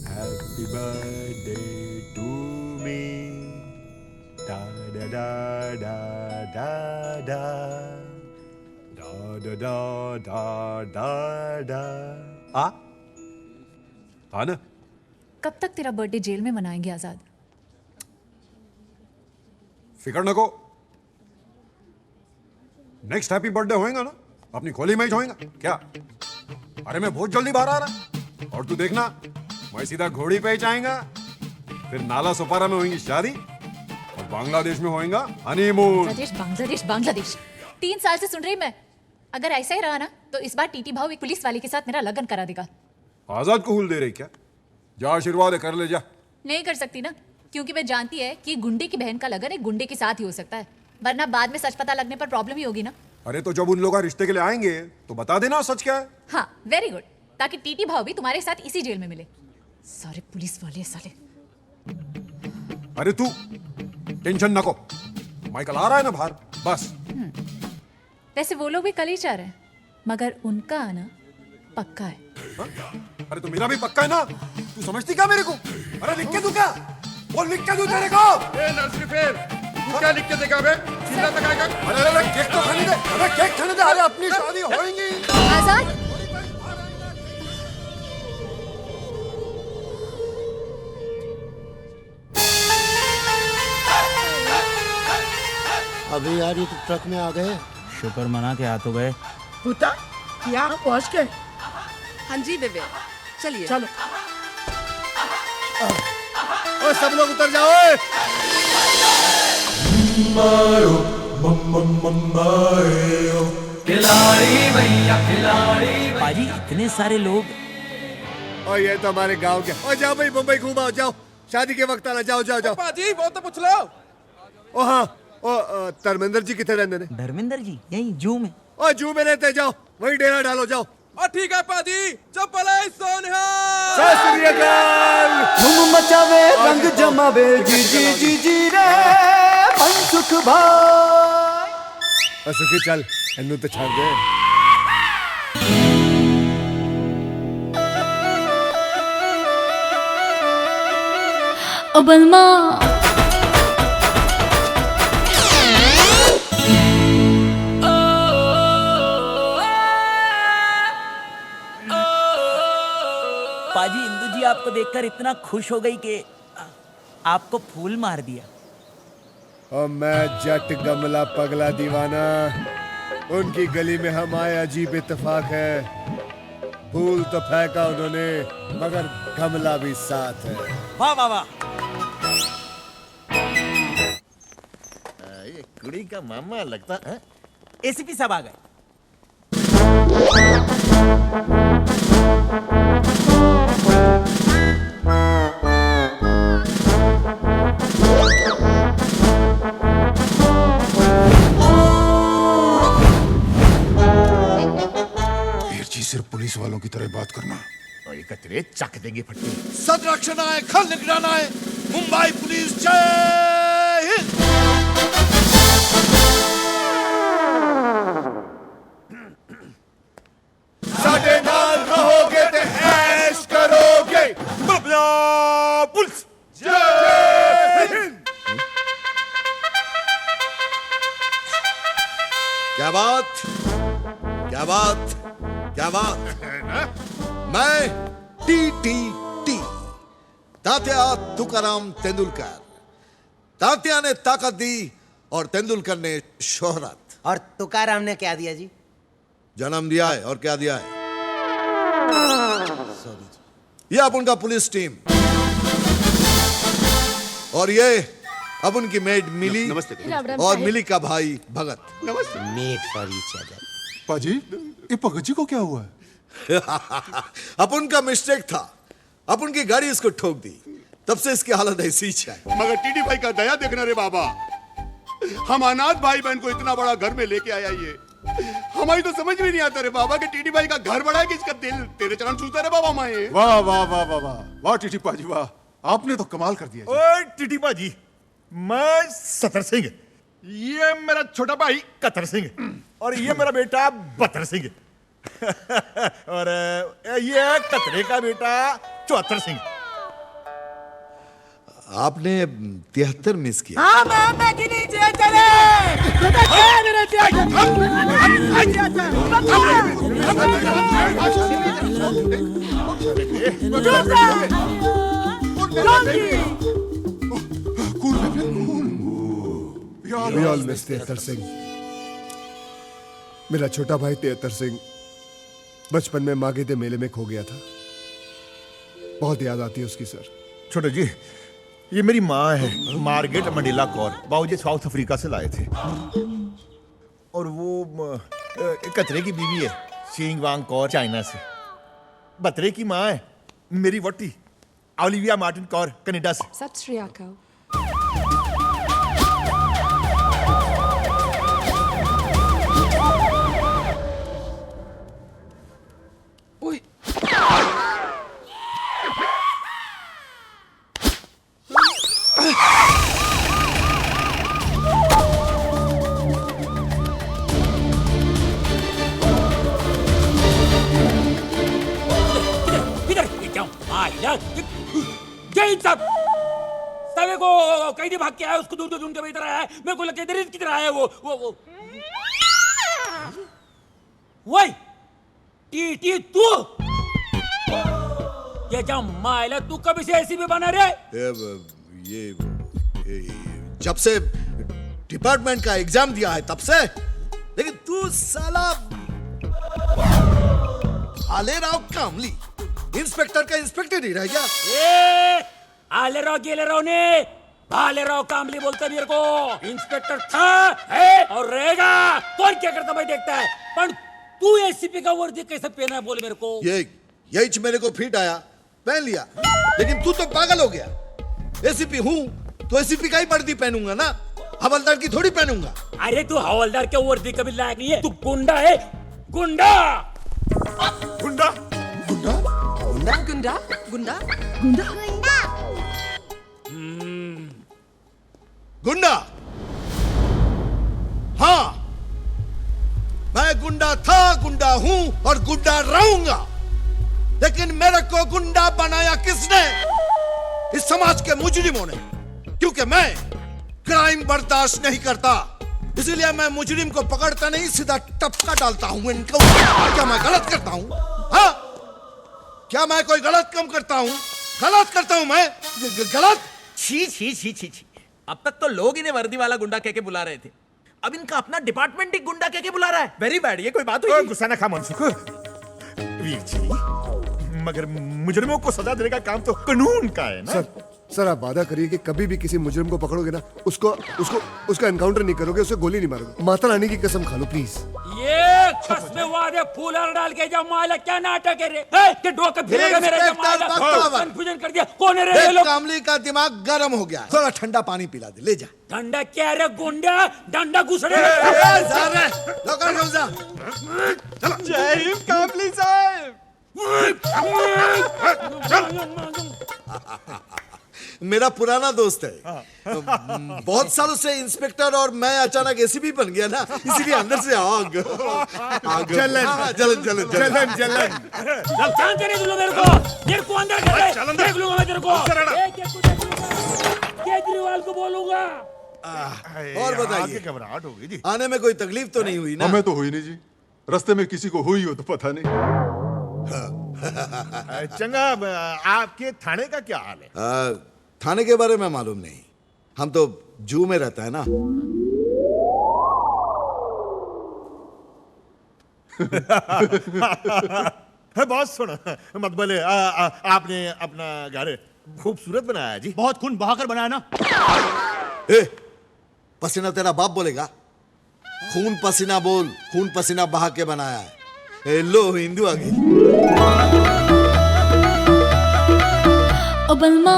Happy birthday to me. Da da da da da da. Da da da da da da. हाँ ना? कब तक तेरा बर्थडे जेल में मनाएंगे आजाद? फिकर न को। नेक्स्ट हैप्पी बर्थडे होएगा ना, अपनी खोली में ही होएगा क्या? अरे मैं बहुत जल्दी बाहर आ रहा, और तू देखना मैं सीधा घोड़ी पे ही जाएगा, फिर नाला सोपारा में होगी शादी और बांग्लादेश में होएगा हनीमून। बांग्लादेश बांग्लादेश बांग्लादेश 3 साल से सुन रही मैं। अगर ऐसा ही रहा ना तो इस बार टीटी भाव एक पुलिस वाले के साथ मेरा लगन करा देगा। आजाद को हुल दे रही क्या? जा आशीर्वाद है, कर ले जा। नहीं कर सकती ना, क्योंकि मैं जानती है कि गुंडे की बहन का लगन एक गुंडे के साथ ही हो सकता है, वरना बाद में सच पता लगने पर प्रॉब्लम ही होगी ना। अरे तो जब उन लोग रिश्ते के लिए आएंगे तो बता देना सच क्या है। हाँ वेरी गुड, ताकि टीटी भाव भी तुम्हारे साथ इसी जेल में मिले। सारे पुलिस वाले साले। अरे तू टेंशन न को, माइकल आ रहा है ना बाहर, बस। वैसे वो लोग भी कल ही चाह रहे हैं, मगर उनका आना पक्का है। अरे तो मेरा भी पक्का है ना, तू समझती क्या मेरे को? अरे लिख के दूं क्या? वो लिख के दूं तेरे को? ए नर्सरी फेर, तू क्या लिख के देगा बे? चिल्ला तक आएगा। अरे केक तो खाने दे, अरे केक खाने दे, अरे अपनी शादी होएगी। आजाद, अबे यार ये तो ट्रक में आ गए। शुक्र मना के हाथ हो गए। पुता क्या पहुंच गए? हाँ जी बेबे, चलिए। चलो। ओ सब लोग उतर जाओ। ओए। खिलाड़ी भैया खिलाड़ी पाजी इतने सारे लोग। और ये तो हमारे गांव के। और जाओ भाई मुंबई घूम आओ, जाओ शादी के वक्त आना, जाओ जाओ जाओ। पाजी वो तो पूछ लो। ओ हाँ, ओ धर्मेंद्र जी कितने रहते हैं? धर्मेंद्र जी यही जू में। ओ जू में रहते, जाओ वही डेरा डालो, जाओ। और ठीक है पाजी, चप्पल सोनिया। सत श्री अकाल। धूम मचावे रंग जमावे जी जी जी जी रे मनसुख भाई। सुखी चल इन्नू तो छाड़ दे। ओ बलमा पाजी इंदु जी आपको देखकर इतना खुश हो गई कि आपको फूल मार दिया। और मैं जट गमला पगला दीवाना, उनकी गली में हम आए अजीब इत्तेफाक है। फूल तो फेंका उन्होंने मगर गमला भी साथ है। वाह वाह वाह। ये कुड़ी का मामा लगता है। एसीपी साहब आ गए। सिर्फ पुलिस वालों की तरह बात करना। और ये कतरे चक देंगे फट्टी। सदरक्षण आए, खल निगरान आए, मुंबई पुलिस जय हिंद। साडे नाल रहोगे ते ऐश करोगे। पुलिस जय हिंद। क्या बात, क्या बात, क्या बात। मैं टी तात्या तुकाराम तेंदुलकर। तात्या ने ताकत दी और तेंदुलकर ने शोहरत। और तुकाराम ने क्या दिया जी? जन्म दिया है। और क्या दिया है? ये अब उनका पुलिस टीम और ये अब उनकी मेड मिली। नमस्ते। और मिली का भाई भगत। नमस्ते। Made for each other. पाजी ये भगत जी को क्या हुआ है? अपन का मिस्टेक था, अपन की गाड़ी इसको ठोक दी, तब से इसकी हालत ऐसी ही है। मगर टीडी भाई का दया देखना रे बाबा, हम अनाथ भाई बहन को इतना बड़ा घर में लेके आया। ये हमारी तो समझ में नहीं आता रे बाबा कि टीडी भाई का घर बड़ा है कि इसका दिल तेरे चरण छूता रे बाबा। माए वाह वाह वाह वाह वाह वाह टीटी पाजी वाह, आपने तो कमाल कर दिया। ओए टीटी पाजी, मैं सतर सिंह, ये मेरा छोटा भाई कतर सिंह और ये मेरा बेटा बतर सिंह और ये कतरे का बेटा चौहत्तर सिंह। आपने 73 मिस किया। हाँ मैं की नीचे चले। We all miss तेहतर Singh. मेरा छोटा भाई तेहतर सिंह बचपन में मागे दे मेले में खो गया था। बहुत याद आती है उसकी सर। छोटे जी, ये मेरी माँ है मार्गरेट मंडेला कौर, बाबूजी साउथ अफ्रीका से लाए थे। और वो कतरे की बीवी है सिंह वांग कौर, चाइना से। बतरे की माँ है मेरी वोटी ओलिविया मार्टिन कौर, कनाडा से। सत श्री अकाल। को कहीं नहीं भाग के आया, उसको ढूंढ के इधर आया है। मेरे को लगे इधर किधर आया वो वही टी तू ये क्या मायला, तू कभी से ऐसी भी बना रे? ये जब से डिपार्टमेंट का एग्जाम दिया है तब से। लेकिन तू साला भाले राव कामली इंस्पेक्टर का इंस्पेक्टर ही रह गया। आले रहो गेले रहो ने भाले रहो कामली बोलते मेरे को इंस्पेक्टर था है और रहेगा। कौन क्या करता भाई देखता है, पर तू एसीपी का वर्दी कैसे पहना है बोल मेरे को। यही मेरे को फिट आया, पहन लिया, लेकिन तू तो पागल हो गया। एसीपी हूँ तो एसीपी का ही वर्दी पहनूंगा ना, हवलदार की थोड़ी पहनूंगा। अरे तू हवलदार के वर्दी का भी लायक नहीं है, तू गुंडा है, गुंडा गुंडा गुंडा गुंडा गुंडा गुंडा गुंडा। हाँ, मैं गुंडा था, गुंडा हूं और गुंडा रहूंगा, लेकिन मेरे को गुंडा बनाया किसने? इस समाज के मुजरिमों ने, क्योंकि मैं क्राइम बर्दाश्त नहीं करता, इसलिए मैं मुजरिम को पकड़ता नहीं, सीधा टपका डालता हूं इनको। क्या मैं गलत करता हूं? हाँ, क्या मैं कोई गलत काम करता हूं? गलत करता हूं मैं? गलत? छी छी छी छी छी। अब तक तो लोग इन्हें वर्दी वाला गुंडा कह के बुला रहे थे, अब इनका अपना डिपार्टमेंट ही गुंडा कह के बुला रहा है। वेरी बैड, ये कोई बात हुई? गुस्सा ना खा मनसुख। वीर जी, मगर मुजरिमों को सजा देने का काम तो कानून का है ना। सर आप वादा करिए कि कभी भी किसी मुजरिम को पकड़ोगे ना, उसका एनकाउंटर नहीं करोगे, उसे गोली नहीं मारोगे। माता रानी की कसम खा लो प्लीज। ये कसमे वादे फूल डाल के जब माला क्या नाटक है रे, कि डोके फिरेगा मेरे कंफ्यूजन कर दिया। कौन है रे ये लोग? कामली का दिमाग गर्म हो गया, थोड़ा ठंडा पानी पिला दे, ले जा। ठंडा क्या रे गुंडा, डंडा घुसड़े। जय हिंद कामली साहब। मेरा पुराना दोस्त है, बहुत सालों से इंस्पेक्टर, और मैं अचानक एसीपी बन गया ना, इसलिए अंदर से आग जलन जलन जलन जलन। जानते नहीं तुम लोग मेरे को अंदर कर ले, देख लूंगा मैं तेरे को। केजरीवाल को बोलूंगा। और बताइए, घबराहट हो गई जी। आने में कोई तकलीफ तो नहीं हुई ना? हमें तो हुई नहीं जी, रास्ते में किसी को हुई हो तो पता नहीं। चंगा, आपके थाने का क्या हाल है? थाने के बारे में मालूम नहीं, हम तो जू में रहता है ना। बहुत सुना, मत बोले। आपने अपना घर खूबसूरत बनाया जी। बहुत खून बहाकर बनाया ना। पसीना तेरा बाप बोलेगा? खून पसीना बोल, खून पसीना बहा के बनाया है। लो हिंदू आ गई। ओ बलमा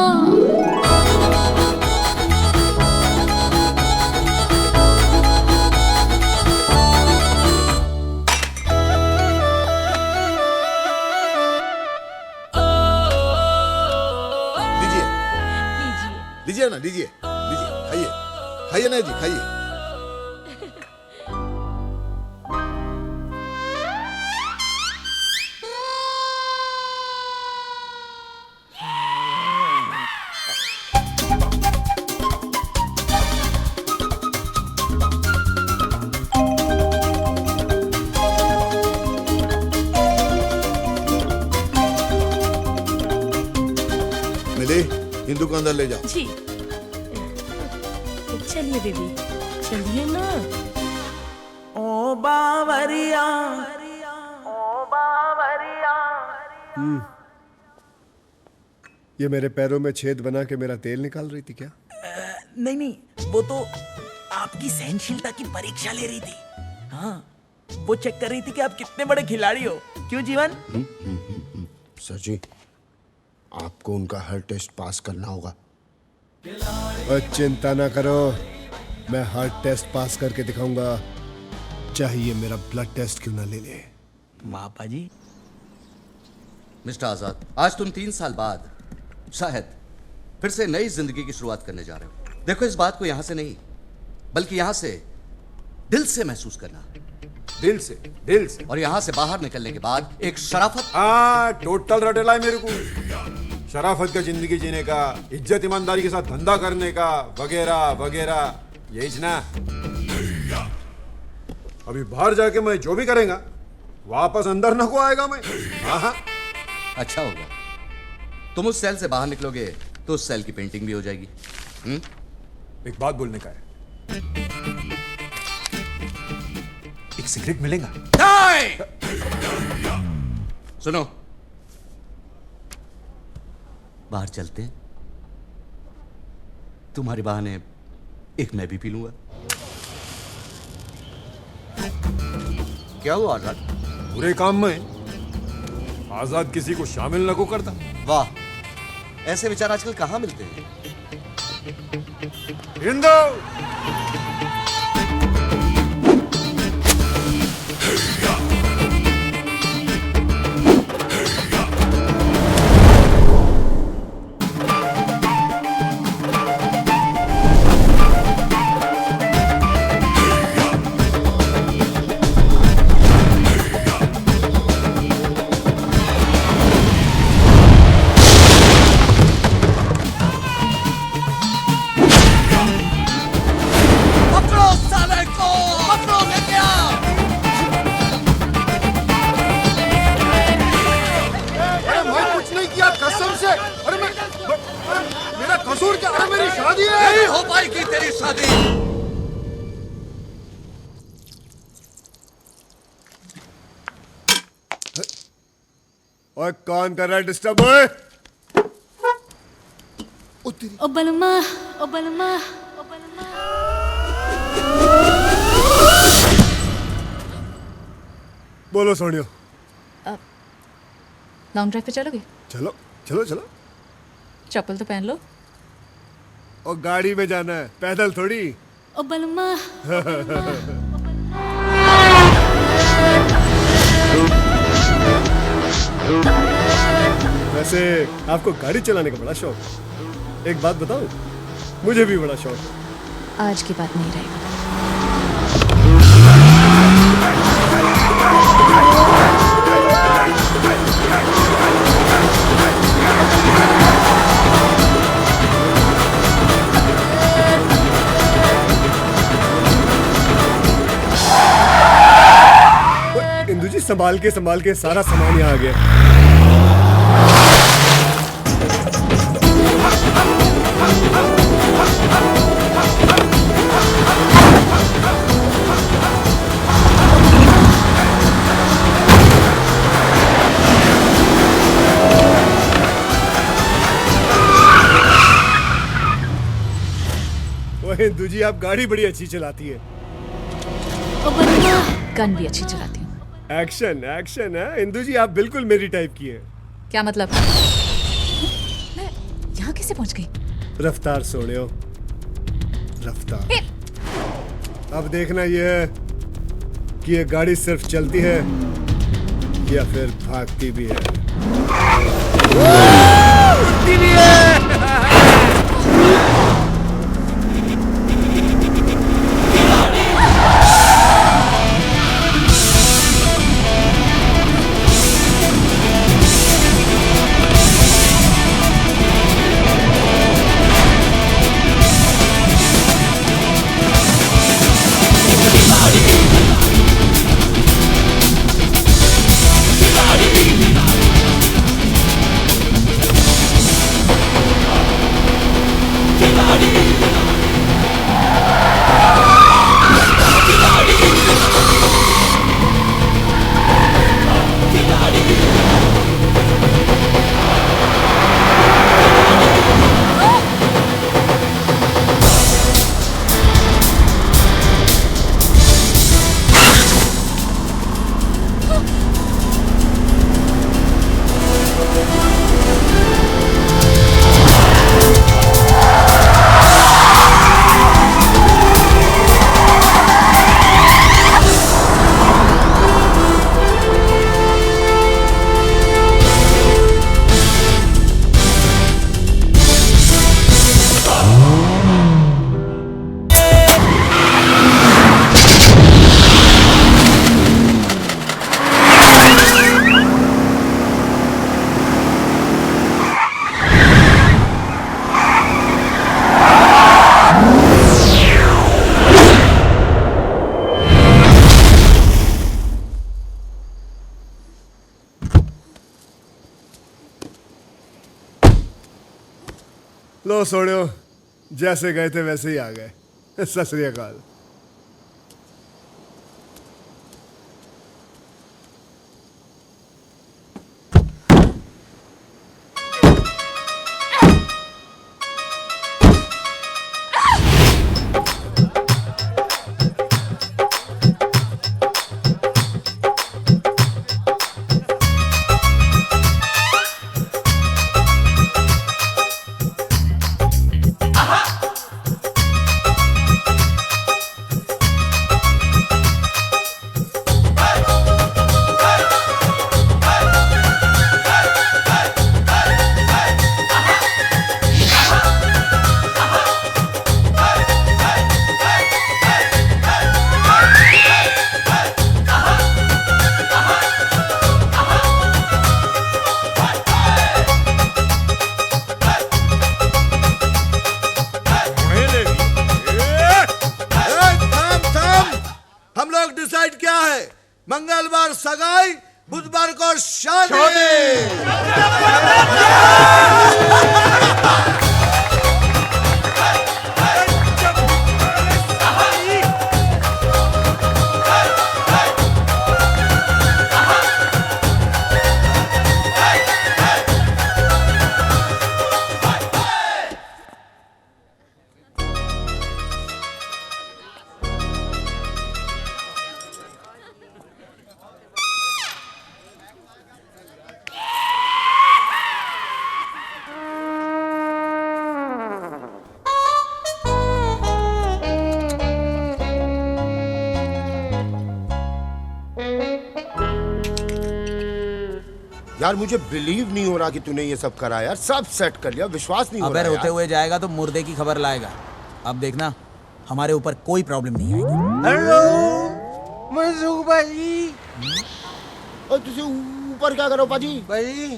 लीजिए ना, लीजिए लीजिए, खाइए खाइए ना जी, खाइए। हिंदू को अंदर ले जाओ। जी चलिए बेबी, चलिए ना। ओ बावरिया, ओ बावरिया। ये मेरे पैरों में छेद बना के मेरा तेल निकाल रही थी क्या? नहीं नहीं, वो तो आपकी सहनशीलता की परीक्षा ले रही थी। हाँ, वो चेक कर रही थी कि आप कितने बड़े खिलाड़ी हो। क्यों जीवन? सर जी, आपको उनका हर टेस्ट पास करना होगा। और चिंता ना करो, मैं हर टेस्ट पास करके दिखाऊंगा, चाहिए मेरा ब्लड टेस्ट क्यों ना ले ले। पापा जी। मिस्टर आजाद, आज तुम 3 साल बाद शायद फिर से नई जिंदगी की शुरुआत करने जा रहे हो। देखो, इस बात को यहां से नहीं बल्कि यहां से दिल से महसूस करना। दिल से। और यहां से बाहर निकलने के बाद एक शराफत। टोटल रटेला है मेरे को, शराफत का जिंदगी जीने का, इज्जत ईमानदारी के साथ धंधा करने का, वगैरह वगैरह, यही ना। अभी बाहर जाके मैं जो भी करेगा वापस अंदर न को आएगा मैं। हाँ, अच्छा होगा, तुम उस सेल से बाहर निकलोगे तो उस सेल की पेंटिंग भी हो जाएगी। एक बात बोलने का है, एक सिगरेट मिलेगा? सुनो, बाहर चलते हैं, तुम्हारे बहाने एक मैं भी पी लूंगा। क्या हुआ आजाद? बुरे काम में आजाद किसी को शामिल न को करता। वाह, ऐसे विचार आजकल कहाँ मिलते हैं? हिंदू और कौन कर रहा है डिस्टर्ब? ओए ओ बलमा, ओ बलमा, ओ बलमा। बोलो सोनियो। लॉन्ग ड्राइव पे चलोगे? चलो चलो चलो। चप्पल तो पहन लो। और गाड़ी में जाना है, पैदल थोड़ी। ओ बलमा। वैसे आपको गाड़ी चलाने का बड़ा शौक है। एक बात बताऊं, मुझे भी बड़ा शौक है। आज की बात नहीं रहेगा। इंदु जी संभाल के सारा सामान यहाँ आ गया। इंदु जी आप गाड़ी बड़ी अच्छी चलाती है। गन भी अच्छी चलाती हूँ। एक्शन एक्शन है इंदु जी, आप बिल्कुल मेरी टाइप की है। क्या मतलब? मैं यहाँ कैसे पहुँच गई? रफ्तार सोनियो, रफ्तार। अब देखना यह है कि ये गाड़ी सिर्फ चलती है या फिर भागती भी है। उड़ती भी है। लो सोनियो, जैसे गए थे वैसे ही आ गए। सत श्री अकाल। मंगलवार सगाई, बुधवार को शादी। यार मुझे बिलीव नहीं हो रहा कि तूने ये सब करा यार, सब सेट कर लिया, विश्वास नहीं हो रहा अबे यार। रोते हुए जाएगा तो मुर्दे की खबर लाएगा। अब देखना हमारे ऊपर कोई प्रॉब्लम नहीं आएगी। हेलो मनसुख भाजी। और तुझे ऊपर क्या करो पाजी? भाजी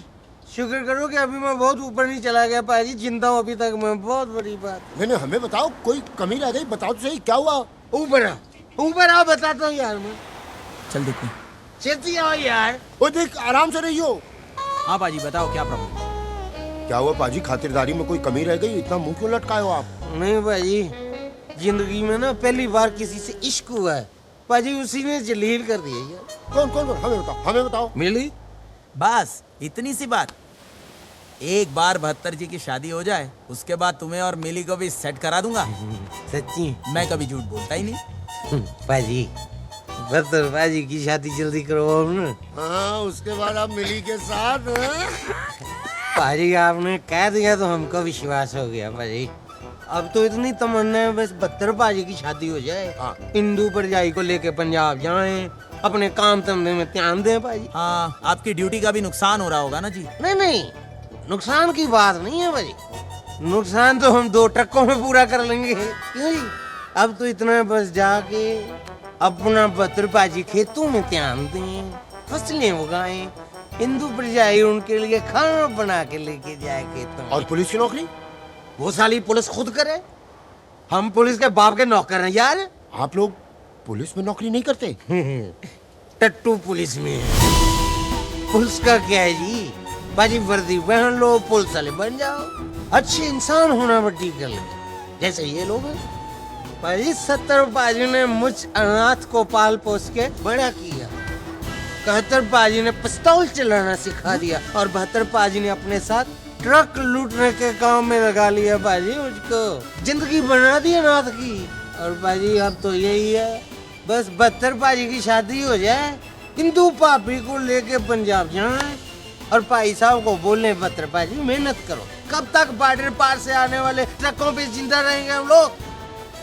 शुक्र करो कि अभी मैं बहुत ऊपर नहीं चला गया पाजी, जिंदा हूँ अभी तक मैं, बहुत बड़ी बात। मैंने हमें बताओ, कोई कमी रह गई? बताओ तो सही, क्या हुआ? ऊपर आओ बताता हूँ यार मैं। चल देखो। चलती आओ यार। ओ देख, आराम से रहियो। हाँ पाजी बताओ क्या प्रॉब्लम? क्या हुआ पाजी, खातिरदारी में कोई कमी रह गई? इतना मुंह क्यों लटकाए हो आप? नहीं पाजी, जिंदगी में ना पहली बार किसी से इश्क हुआ है पाजी, उसी ने जलील कर दिया यार। कौन कौन कौन? हमें बताओ, हमें बताओ। मिली? बस इतनी सी बात। एक बार 72 जी की शादी हो जाए, उसके बाद तुम्हें और मिली को भी सेट करा दूंगा। सच्ची? मैं कभी झूठ बोलता ही नहीं। पाजी 72 पाजी की शादी जल्दी करो ना। हाँ, उसके बाद आप मिली के साथ। पाजी आपने कह दिया तो हमको विश्वास हो गया पाजी। अब तो इतनी तमन्ना है बस 72 पाजी की शादी हो जाए, इंदू परजाई को लेके पंजाब जाएं, अपने काम धंधे में ध्यान दें पाजी। हाँ, आपकी ड्यूटी का भी नुकसान हो रहा होगा ना जी? नहीं नहीं, नुकसान की बात नहीं है पाजी, नुकसान तो हम 2 ट्रकों में पूरा कर लेंगे। क्यों जी? अब तो इतना बस जाके अपना 72 पाजी खेतों में ध्यान दें, फसलें उगाएं, हिंदू परजाई उनके लिए खाना बना के लेके जाए खेतों में। और पुलिस की नौकरी? वो साली पुलिस खुद करे, हम पुलिस के बाप के नौकर हैं यार। आप लोग पुलिस में नौकरी नहीं करते? टट्टू पुलिस में है। पुलिस का क्या है जी, बाजी वर्दी पहन लो, पुलिस वाले बन जाओ, अच्छे इंसान होना बड़ी गल है, जैसे ये लोग हैं। भाई 70 पाजी ने मुझ अनाथ को पाल पोस के बड़ा किया, 71 पाजी ने पिस्तौल चलाना सिखा दिया, और 72 पाजी ने अपने साथ ट्रक लूटने के काम में लगा लिया बाजी, मुझको जिंदगी बना दी अनाथ की। और बाजी अब तो यही है, बस 72 पाजी की शादी हो जाए, हिंदू पापी को लेके पंजाब जाए, और भाई साहब को बोलने 72 पाजी मेहनत करो। कब तक बॉर्डर पार से आने वाले ट्रकों पे जिंदा रहेंगे हम लोग?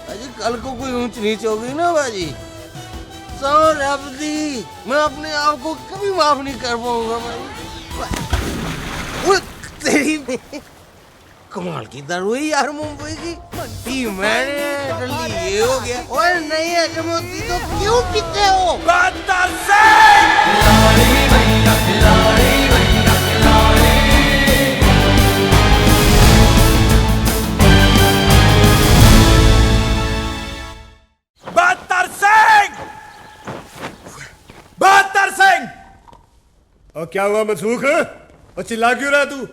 बाजी कल को कोई ऊंच नीच होगी ना बाजी, सौर अवधि मैं अपने आप को कभी माफ नहीं कर पाऊंगा भाई। तेरी में कमाल की दारू है यार, मुंबई की पी मैंने, जल्दी ये हो गया। और नहीं है जमोती तो क्यों पीते हो? बहत्तर सिंह! और क्या हुआ मनसूख, और चिल्ला क्यों रहा तू?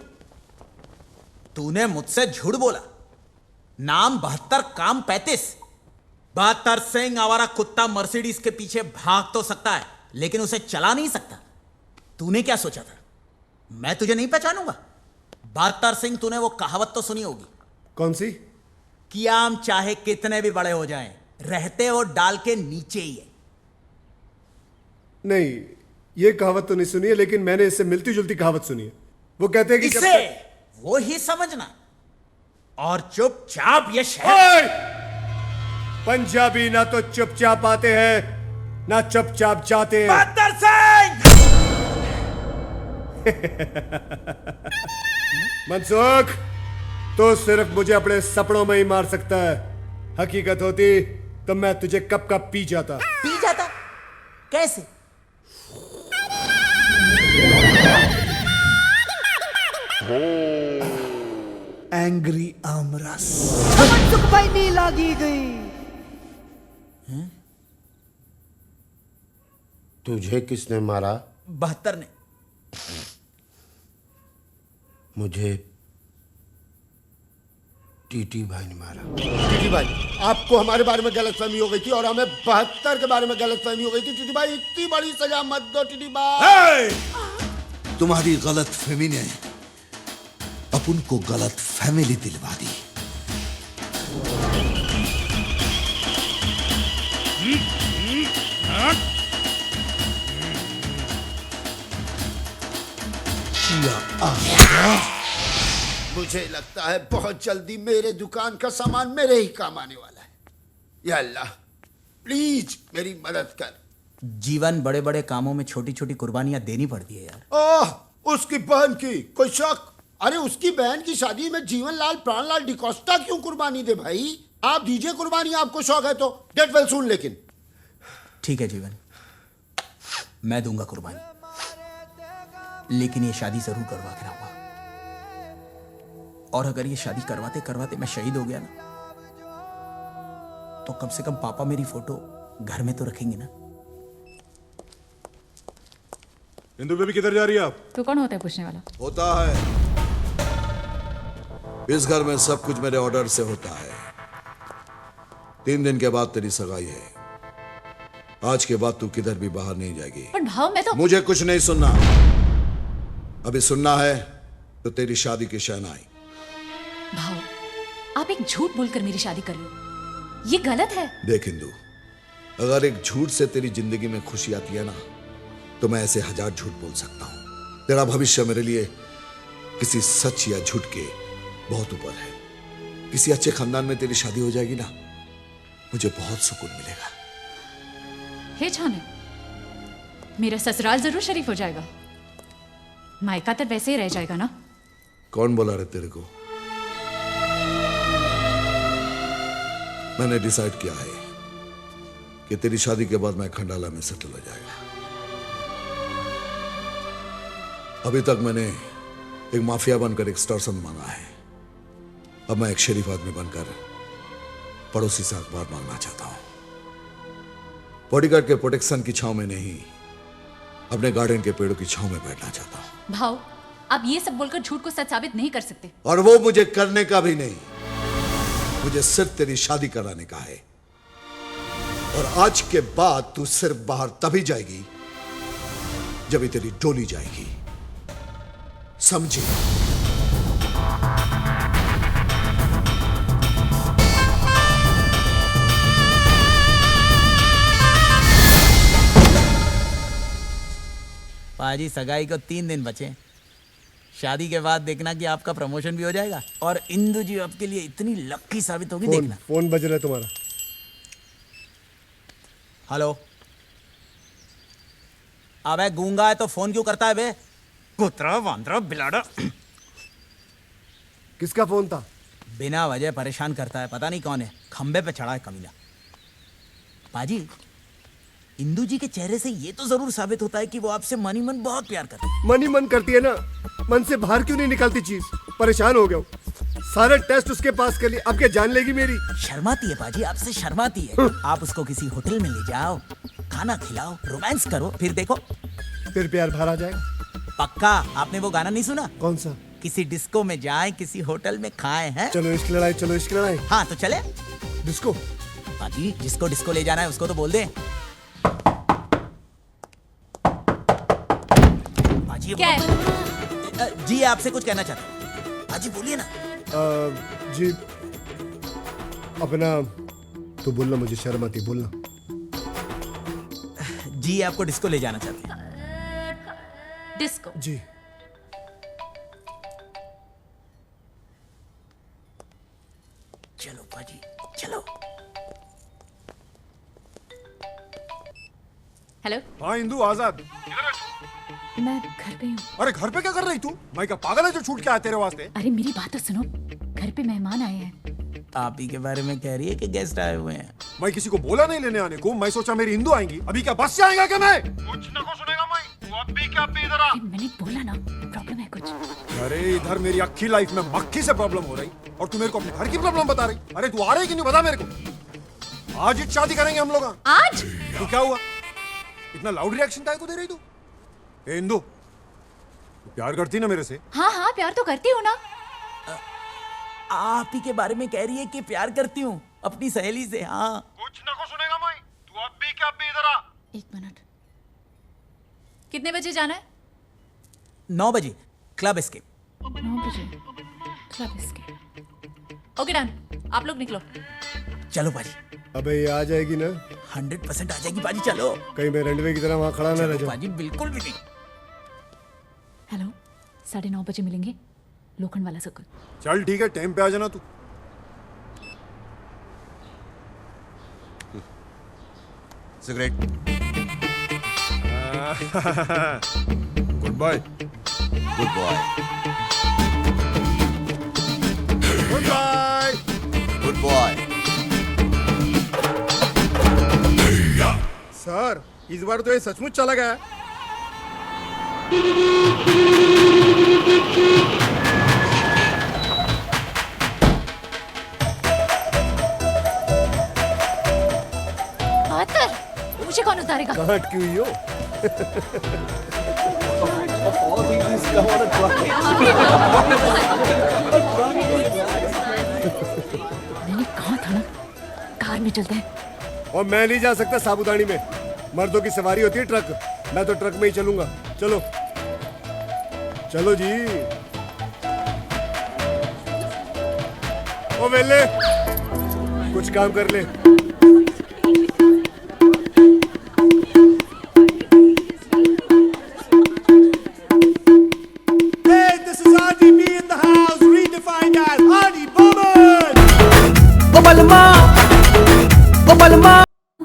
तूने मुझसे झूठ बोला। नाम 72, काम 35। 72 सिंह आवारा कुत्ता मर्सिडीज के पीछे भाग तो सकता है, लेकिन उसे चला नहीं सकता। तूने क्या सोचा था, मैं तुझे नहीं पहचानूंगा? 72 सिंह, तूने वो कहावत तो सुनी होगी। कौन सी? कि आम चाहे कितने भी बड़े हो जाएं, रहते वो डाल के नीचे ही है। नहीं, ये कहावत तो नहीं सुनी है, लेकिन मैंने इससे मिलती जुलती कहावत सुनी है। वो कहते हैं कि इसे वो ही समझना और चुपचाप ये शहर। पंजाबी ना तो चुपचाप आते हैं ना चुपचाप जाते हैं। 72 सिंह! मनसुख, तो सिर्फ मुझे अपने सपनों में ही मार सकता है। हकीकत होती तो मैं तुझे कब कब पी जाता। पी जाता? कैसे? एंग्री आमरस। मनसुख भाई नी लागी गई। तुझे किसने मारा? 72 ने। मुझे टीटी भाई ने मारा। टीटी भाई, आपको हमारे बारे में गलतफहमी हो गई थी और हमें 72 के बारे में गलतफहमी हो गई थी। टीटी भाई, इतनी बड़ी सजा मत दो टीटी भाई। तुम्हारी गलत फहमी ने अपन को गलत फैमिली दिलवा दी। मुझे लगता है बहुत जल्दी मेरे दुकान का सामान मेरे ही काम आने वाला है। या अल्लाह, प्लीज मेरी मदद कर। जीवन बड़े बड़े कामों में छोटी छोटी कुर्बानियां देनी पड़ती है यार। ओह, उसकी बहन की कोई शक? अरे उसकी बहन की शादी में जीवनलाल प्राणलाल डिकोस्टा क्यों कुर्बानी दे भाई? आप दीजिए कुर्बानी, आपको शौक है तो। Get well soon. लेकिन ठीक है जीवन, मैं दूंगा कुर्बानी, लेकिन ये शादी जरूर करवा के रहूंगा। और अगर ये शादी करवाते करवाते मैं शहीद हो गया ना, तो कम से कम पापा मेरी फोटो घर में तो रखेंगे ना। इंदु बेबी किधर जा रही है आप? तू कौन होता है पूछने वाला? होता है, इस घर में सब कुछ मेरे ऑर्डर से होता है। 3 दिन के बाद तेरी सगाई है। आज के बाद तू किधर भी बाहर नहीं जाएगी। पर भाव, मैं तो मुझे कुछ नहीं सुनना। अभी सुनना है तो तेरी शादी की शहनाई। भाव, आप एक झूठ बोलकर मेरी शादी कर लो, ये गलत है। देख इंदु, अगर एक झूठ से तेरी जिंदगी में खुशी आती है ना, तो मैं ऐसे 1000 झूठ बोल सकता हूं। तेरा भविष्य मेरे लिए किसी सच या झूठ के बहुत ऊपर है। किसी अच्छे खानदान में तेरी शादी हो जाएगी ना, मुझे बहुत सुकून मिलेगा। हे जाने, मेरा ससुराल जरूर शरीफ हो जाएगा, मायका तो वैसे ही रह जाएगा ना। कौन बोला रे तेरे को? मैंने डिसाइड किया है कि तेरी शादी के बाद मैं खंडाला में सेटल हो जाएगा। अभी तक मैंने एक माफिया बनकर एक्सटॉर्शन मांगा है, अब मैं एक शरीफ आदमी बनकर पड़ोसी से अखबार मांगना चाहता हूं। बॉडीगार्ड के प्रोटेक्शन की छांव में नहीं, अपने गार्डन के पेड़ों की छांव में बैठना चाहता हूं। भाव, आप ये सब बोलकर झूठ को सच साबित नहीं कर सकते। और वो मुझे करने का भी नहीं, मुझे सिर्फ तेरी शादी कराने का है। और आज के बाद तू सिर्फ बाहर तभी जाएगी जब ही तेरी डोली जाएगी, समझी? पाजी, सगाई को 3 दिन बचे। शादी के बाद देखना कि आपका प्रमोशन भी हो जाएगा और इंदु जी आपके लिए इतनी लक्की साबित होगी। देखना। फोन बज रहा है तुम्हारा। हेलो। अबे गूंगा है तो फोन क्यों करता है बे? कुतरा वांदरा बिलाड़ा। किसका फोन था? बिना वजह परेशान करता है, पता नहीं कौन है, खंबे पे चढ़ा है कमीना। पाजी, इंदु जी के चेहरे से ये तो जरूर साबित होता है कि वो आपसे मन ही मन बहुत प्यार करती है। मन ही मन करती है ना, मन से बाहर क्यों नहीं निकलती चीज? परेशान हो गया हूँ, सारे टेस्ट उसके पास कर लिए, अब क्या जान लेगी मेरी? शर्माती है पाजी, आपसे शर्माती है। आप उसको किसी होटल में ले जाओ, खाना खिलाओ, रोमांस करो, फिर देखो फिर प्यार बाहर आ जाएगा। पक्का। आपने वो गाना नहीं सुना? कौन सा? किसी डिस्को में जाएं, किसी होटल में खाएं, हैं? चलो इश्क लड़ाई, चलो इश्क लड़ाई। हाँ तो चले। डिस्को? पाजी, जिसको डिस्को ले जाना है उसको तो बोल दे। क्या है? जी आपसे कुछ कहना चाहते हैं। हाजी बोलिए ना। जी अपना तो बोलना, मुझे शर्म आती, बोलना। जी आपको डिस्को ले जाना चाहते हैं। डिस्को? जी। चलो पाजी चलो। हेलो। हाँ इंदु, आजाद। मैं घर पे हूँ। अरे घर पे क्या कर रही तू? मैं क्या पागल है जो छूट के आया तेरे वास्ते? अरे मेरी बात तो सुनो, घर पे मेहमान आए हैं। आप ही के बारे में कह रही है कि गेस्ट आए हुए हैं? मैं किसी को बोला नहीं लेने आने को, मैं सोचा मेरी इंदु आएंगी। अभी क्या बस से आएगा क्या? मैं कुछ न को सुनेगा मैं। तू अब भी क्या इधर आ? मैंने बोला ना, प्रॉब्लम है कुछ। अरे इधर मेरी अक्खी लाइफ में मक्खी से प्रॉब्लम हो रही और तू मेरे को अपने घर की प्रॉब्लम बता रही। अरे तू आ रही कि नहीं बता मेरे को। आज ही शादी करेंगे हम लोग। आज? तो क्या हुआ? इतना लाउड रिएक्शन काय को दे रही तू? ए इंदु, तू प्यार करती ना मेरे से? हाँ हाँ प्यार तो करती हूँ ना। आप ही के बारे में कह रही है कि प्यार करती हूँ अपनी सहेली से। हाँ कुछ ना को सुनेगा मैं। तू अब भी इधर आ। 1 मिनट। कितने बजे जाना है? 9 बजे क्लब एस्केप। 9 बजे क्लब एस्केप। ओके डन, आप लोग निकलो। चलो बाजी। अबे ये आ जाएगी ना? 100% आ जाएगी बाजी, चलो। कहीं मैं रनवे की तरह वहां खड़ा ना रह जाऊं। बाजी बिल्कुल भी नहीं। हेलो, 9:30 बजे मिलेंगे, लोखंड वाला सर्कल। चल ठीक है, टाइम पे आ जाना तू। Cigarette. Good bye. Good boy. Good bye. Good boy. Sir, इस बार तो ये सचमुच चला गया। मुझे कौन उतारेगा? कहाँ अटकी हुई हो? मैंने कहा था ना, कार में चलते हैं। और मैं नहीं जा सकता साबुदानी में, मर्दों की सवारी होती है ट्रक, मैं तो ट्रक में ही चलूंगा। चलो चलो जी। ओ वेले, कुछ काम कर ले।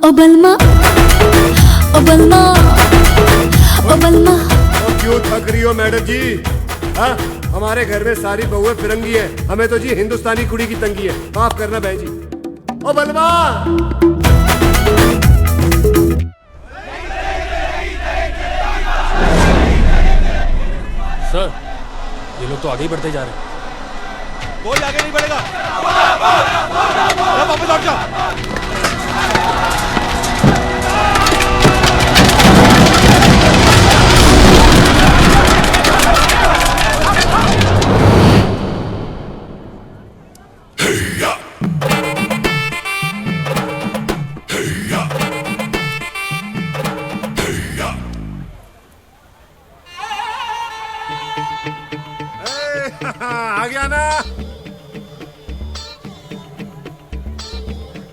ओबलमा ओबलमा ओबलमा। क्यों थक रही हो मैडम जी? हाँ, हमारे घर में सारी बहुएं फिरंगी है, हमें तो जी हिंदुस्तानी कुड़ी की तंगी है। माफ करना बहन जी। ओ बलमा, सर ये लोग तो आगे ही बढ़ते जा रहे हैं। कोई आगे नहीं बढ़ेगा। वापस लौट जाओ। आ गया ना?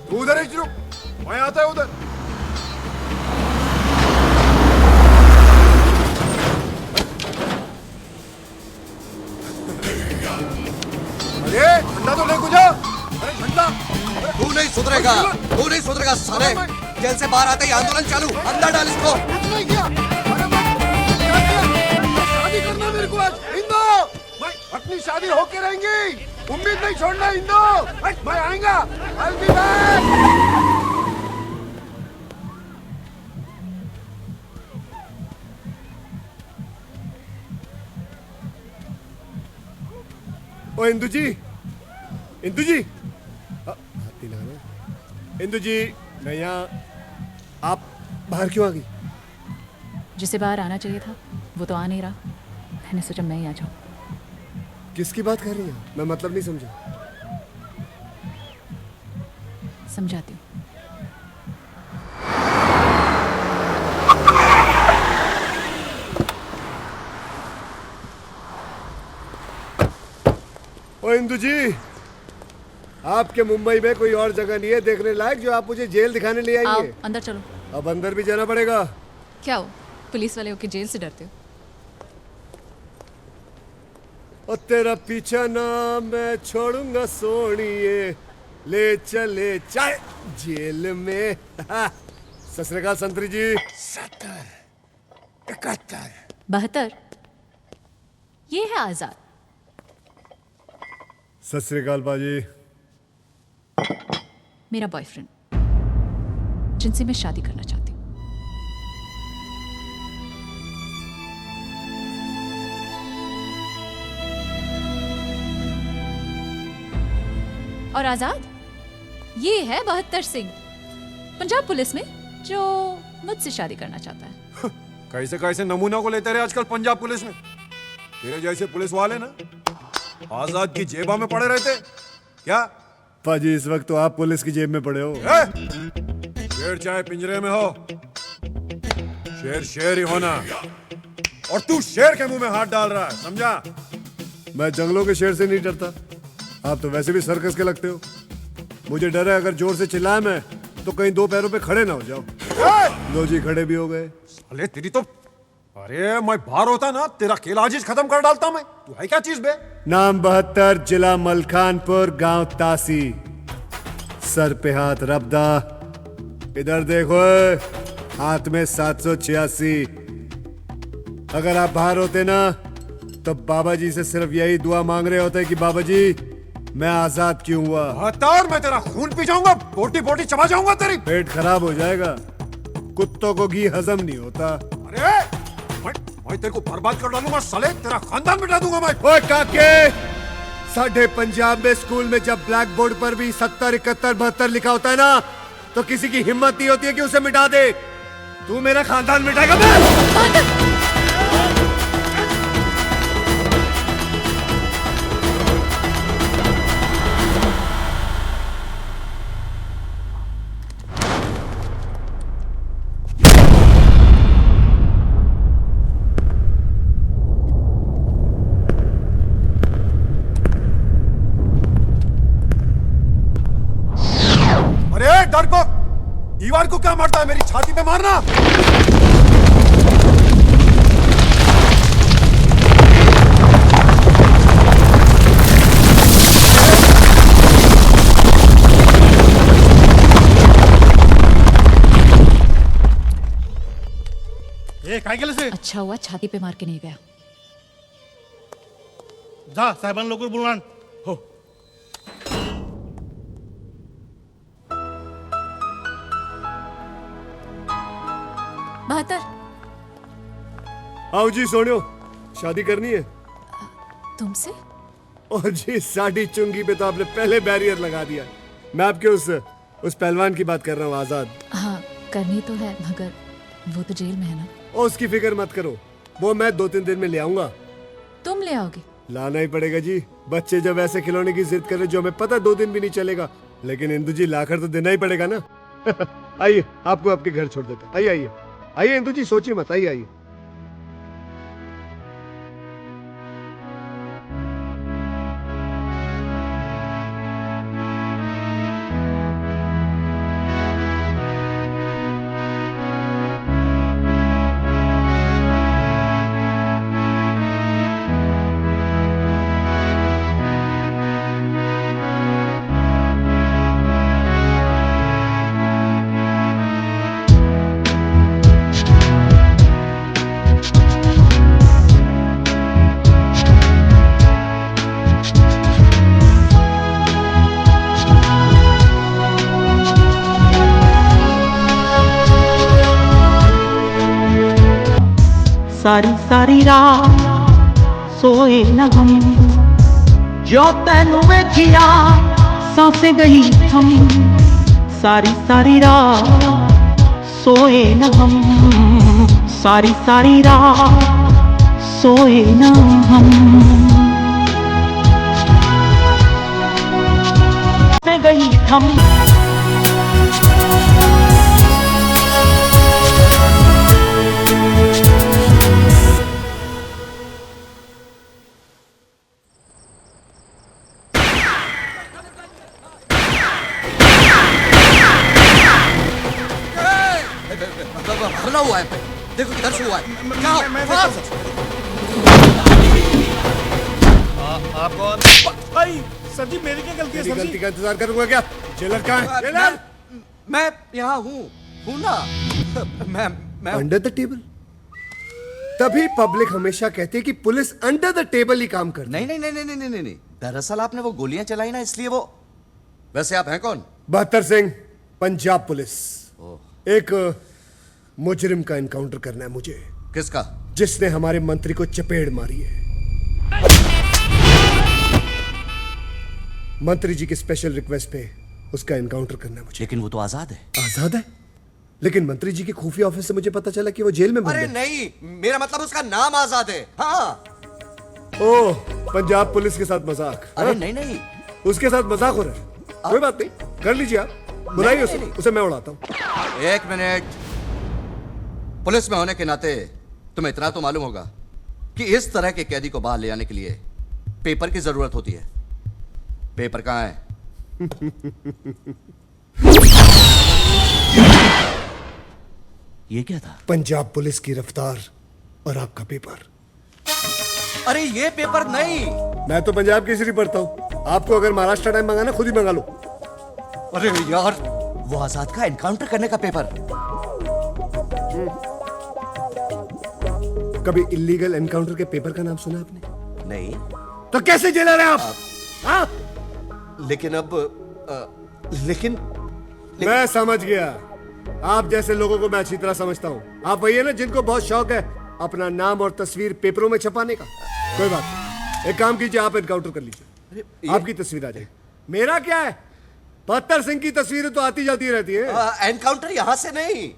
तू उधर ही रुक, मैं आता है उधर। अरे ठंडा तो ले गुजा। अरे ठंडा। तू नहीं सुधरेगा, तू नहीं सुधरेगा साले। जेल से बाहर आते ही आंदोलन चालू, अंदर डाल इसको। शादी करना मेरे को आज। इंदो, मैं अपनी शादी होके रहेंगी, उम्मीद नहीं छोड़ना इंदो। मैं आएगा। I'll be back। ओ इंदु जी, इंदु जी, हाथी लगा रहे। इंदु जी, मैं यहाँ, आप बाहर क्यों आ गई? जिसे बाहर आना चाहिए था वो तो आ नहीं रहा, मैंने सोचा मैं ही आ जाऊं। किसकी बात कर रही है? मैं मतलब नहीं समझा। समझाती हूँ। ओ इंदु जी, आपके मुंबई में कोई और जगह नहीं है देखने लायक जो आप मुझे जेल दिखाने ले आई आओ, है? अंदर चलो। अब अंदर भी जाना पड़ेगा। क्या हो, पुलिस वाले होके जेल से डरते हो? और तेरा पीछा ना मैं छोड़ूंगा सोनिए, ले चले चाहे जेल में। सत श्री अकाल संतरी जी। 70, 71, 72। ये है आजाद। सत श्री अकाल बाजी। मेरा बॉयफ्रेंड, जिनसे मैं शादी करना चाहती हूँ। और आजाद, ये है 72 सिंह, पंजाब पुलिस में जो मुझसे शादी करना चाहता है। कैसे कैसे नमूना को लेते रहे आजकल पंजाब पुलिस में। तेरे जैसे पुलिस वाले ना आजाद की जेबा में पड़े रहते क्या? पाजी इस वक्त तो आप पुलिस की जेब में पड़े हो। शेर चाहे पिंजरे में हो, शेर शेर ही होना। और तू शेर के मुंह में हाथ डाल रहा है, समझा? मैं जंगलों के शेर से नहीं डरता। आप तो वैसे भी सर्कस के लगते हो। मुझे डर है अगर जोर से चिल्लाए मैं तो कहीं दो पैरों पे खड़े ना हो जाओ। लो जी खड़े भी हो गए। अरे तेरी तो, अरे मैं बाहर होता ना तेरा खेल आजीज खत्म कर डालता मैं। तू है क्या चीज बे? नाम 72, जिला मलखानपुर, गांव तासी, सर पे हाथ रबदा। इधर देखो, हाथ में 786। अगर आप बाहर होते ना तो बाबा जी से सिर्फ यही दुआ मांग रहे होते कि बाबा जी मैं आजाद क्यों हुआ। हतार मैं तेरा खून पी जाऊंगा, बोटी बोटी चबा जाऊंगा तेरी। पेट खराब हो जाएगा, कुत्तों को घी हजम नहीं होता। अरे मैं तेरे को बर्बाद कर डालूंगा साले, तेरा खानदान मिटा दूंगा मैं। ओए काके, साढ़े पंजाब में स्कूल में जब ब्लैक बोर्ड पर भी 70, 71, 72 लिखा होता है ना तो किसी की हिम्मत नहीं होती है कि उसे मिटा दे। तू मेरा खानदान मिटाएगा मैं? दीवार को क्या मारता है, मेरी छाती पे मारना। से अच्छा हुआ छाती पे मार के नहीं गया। जा साहेबान लोग बुलवान हो। बहत्तर। आओ जी सोनियो, शादी करनी है तुमसे? और जी साड़ी चुंगी पे तो आपने पहले बैरियर लगा दिया। मैं आपके उस पहलवान की बात कर रहा हूँ, आजाद। हाँ करनी तो है, मगर वो तो जेल में है ना। और उसकी फिक्र मत करो, वो मैं 2-3 दिन में ले आऊंगा। तुम ले आओगे? लाना ही पड़ेगा जी। बच्चे जब ऐसे खिलौने की जिद करे जो हमें पता 2 दिन भी नहीं चलेगा, लेकिन इंदु जी लाकर तो देना ही पड़ेगा ना। आइए आपको आपके घर छोड़ देते। आइए आइए आइए इंदु जी, सोचिए मत, आइए आइए। सारी सारी रात सोए न हम, जो तैनू वेखिया सांसें गई थम। सारी सारी रात सोए न हम, सारी सारी रात सोए न हम। सांसें गई थम। भरना हुआ है, देखो किधर से हुआ है। आप कौन? भाई सर जी मेरी क्या गलती है? सर गलती का इंतजार करूंगा क्या? जेलर कहाँ है? जेलर? मैं यहाँ हूँ ना। मैं अंडर द टेबल। तभी पब्लिक हमेशा कहती है कि पुलिस अंडर द टेबल ही काम करती है। नहीं। दरअसल आपने वो गोलियां चलाई ना, इसलिए वो। वैसे आप हैं कौन? बहत्तर सिंह, पंजाब पुलिस। एक मुजरिम का एनकाउंटर करना है मुझे। किसका? जिसने हमारे मंत्री को चपेड़ मारी है। मंत्री जी की स्पेशल रिक्वेस्ट पे उसका एनकाउंटर करना है मुझे। लेकिन वो तो आजाद है। आजाद है? लेकिन मंत्री जी के खुफिया ऑफिस से मुझे पता चला कि वो जेल में बंद अरे है। नहीं, मेरा मतलब उसका नाम आजाद है। हाँ। ओह, पंजाब पुलिस के साथ मजाक। अरे हाँ? नहीं नहीं, उसके साथ मजाक हो रहा है। कोई बात नहीं, कर लीजिए आप, बुलाइए उसे, उसे मैं उड़ाता हूँ। एक मिनट। पुलिस में होने के नाते तुम्हें इतना तो मालूम होगा कि इस तरह के कैदी को बाहर ले आने के लिए पेपर की जरूरत होती है। पेपर कहाँ है? ये क्या था? पंजाब पुलिस की रफ्तार और आपका पेपर। अरे ये पेपर नहीं। मैं तो पंजाब केसरी पढ़ता हूँ। आपको अगर महाराष्ट्र टाइम मंगाना खुद ही मंगा लो। अरे यार, वो आजाद का एनकाउंटर करने का पेपर। कभी इलीगल एनकाउंटर के पेपर का नाम सुना आपने? नहीं। तो कैसे जेलर हैं आप? हाँ? लेकिन अब लेकिन मैं समझ गया। आप जैसे लोगों को मैं अच्छी तरह समझता हूँ। आप वही है ना जिनको बहुत शौक है अपना नाम और तस्वीर पेपरों में छपाने का। कोई बात नहीं, एक काम कीजिए, आप एनकाउंटर कर लीजिए, आपकी तस्वीर आ जाएगी। मेरा क्या है, पत्थर सिंह की तस्वीरें तो आती जाती रहती है। एनकाउंटर यहां से नहीं,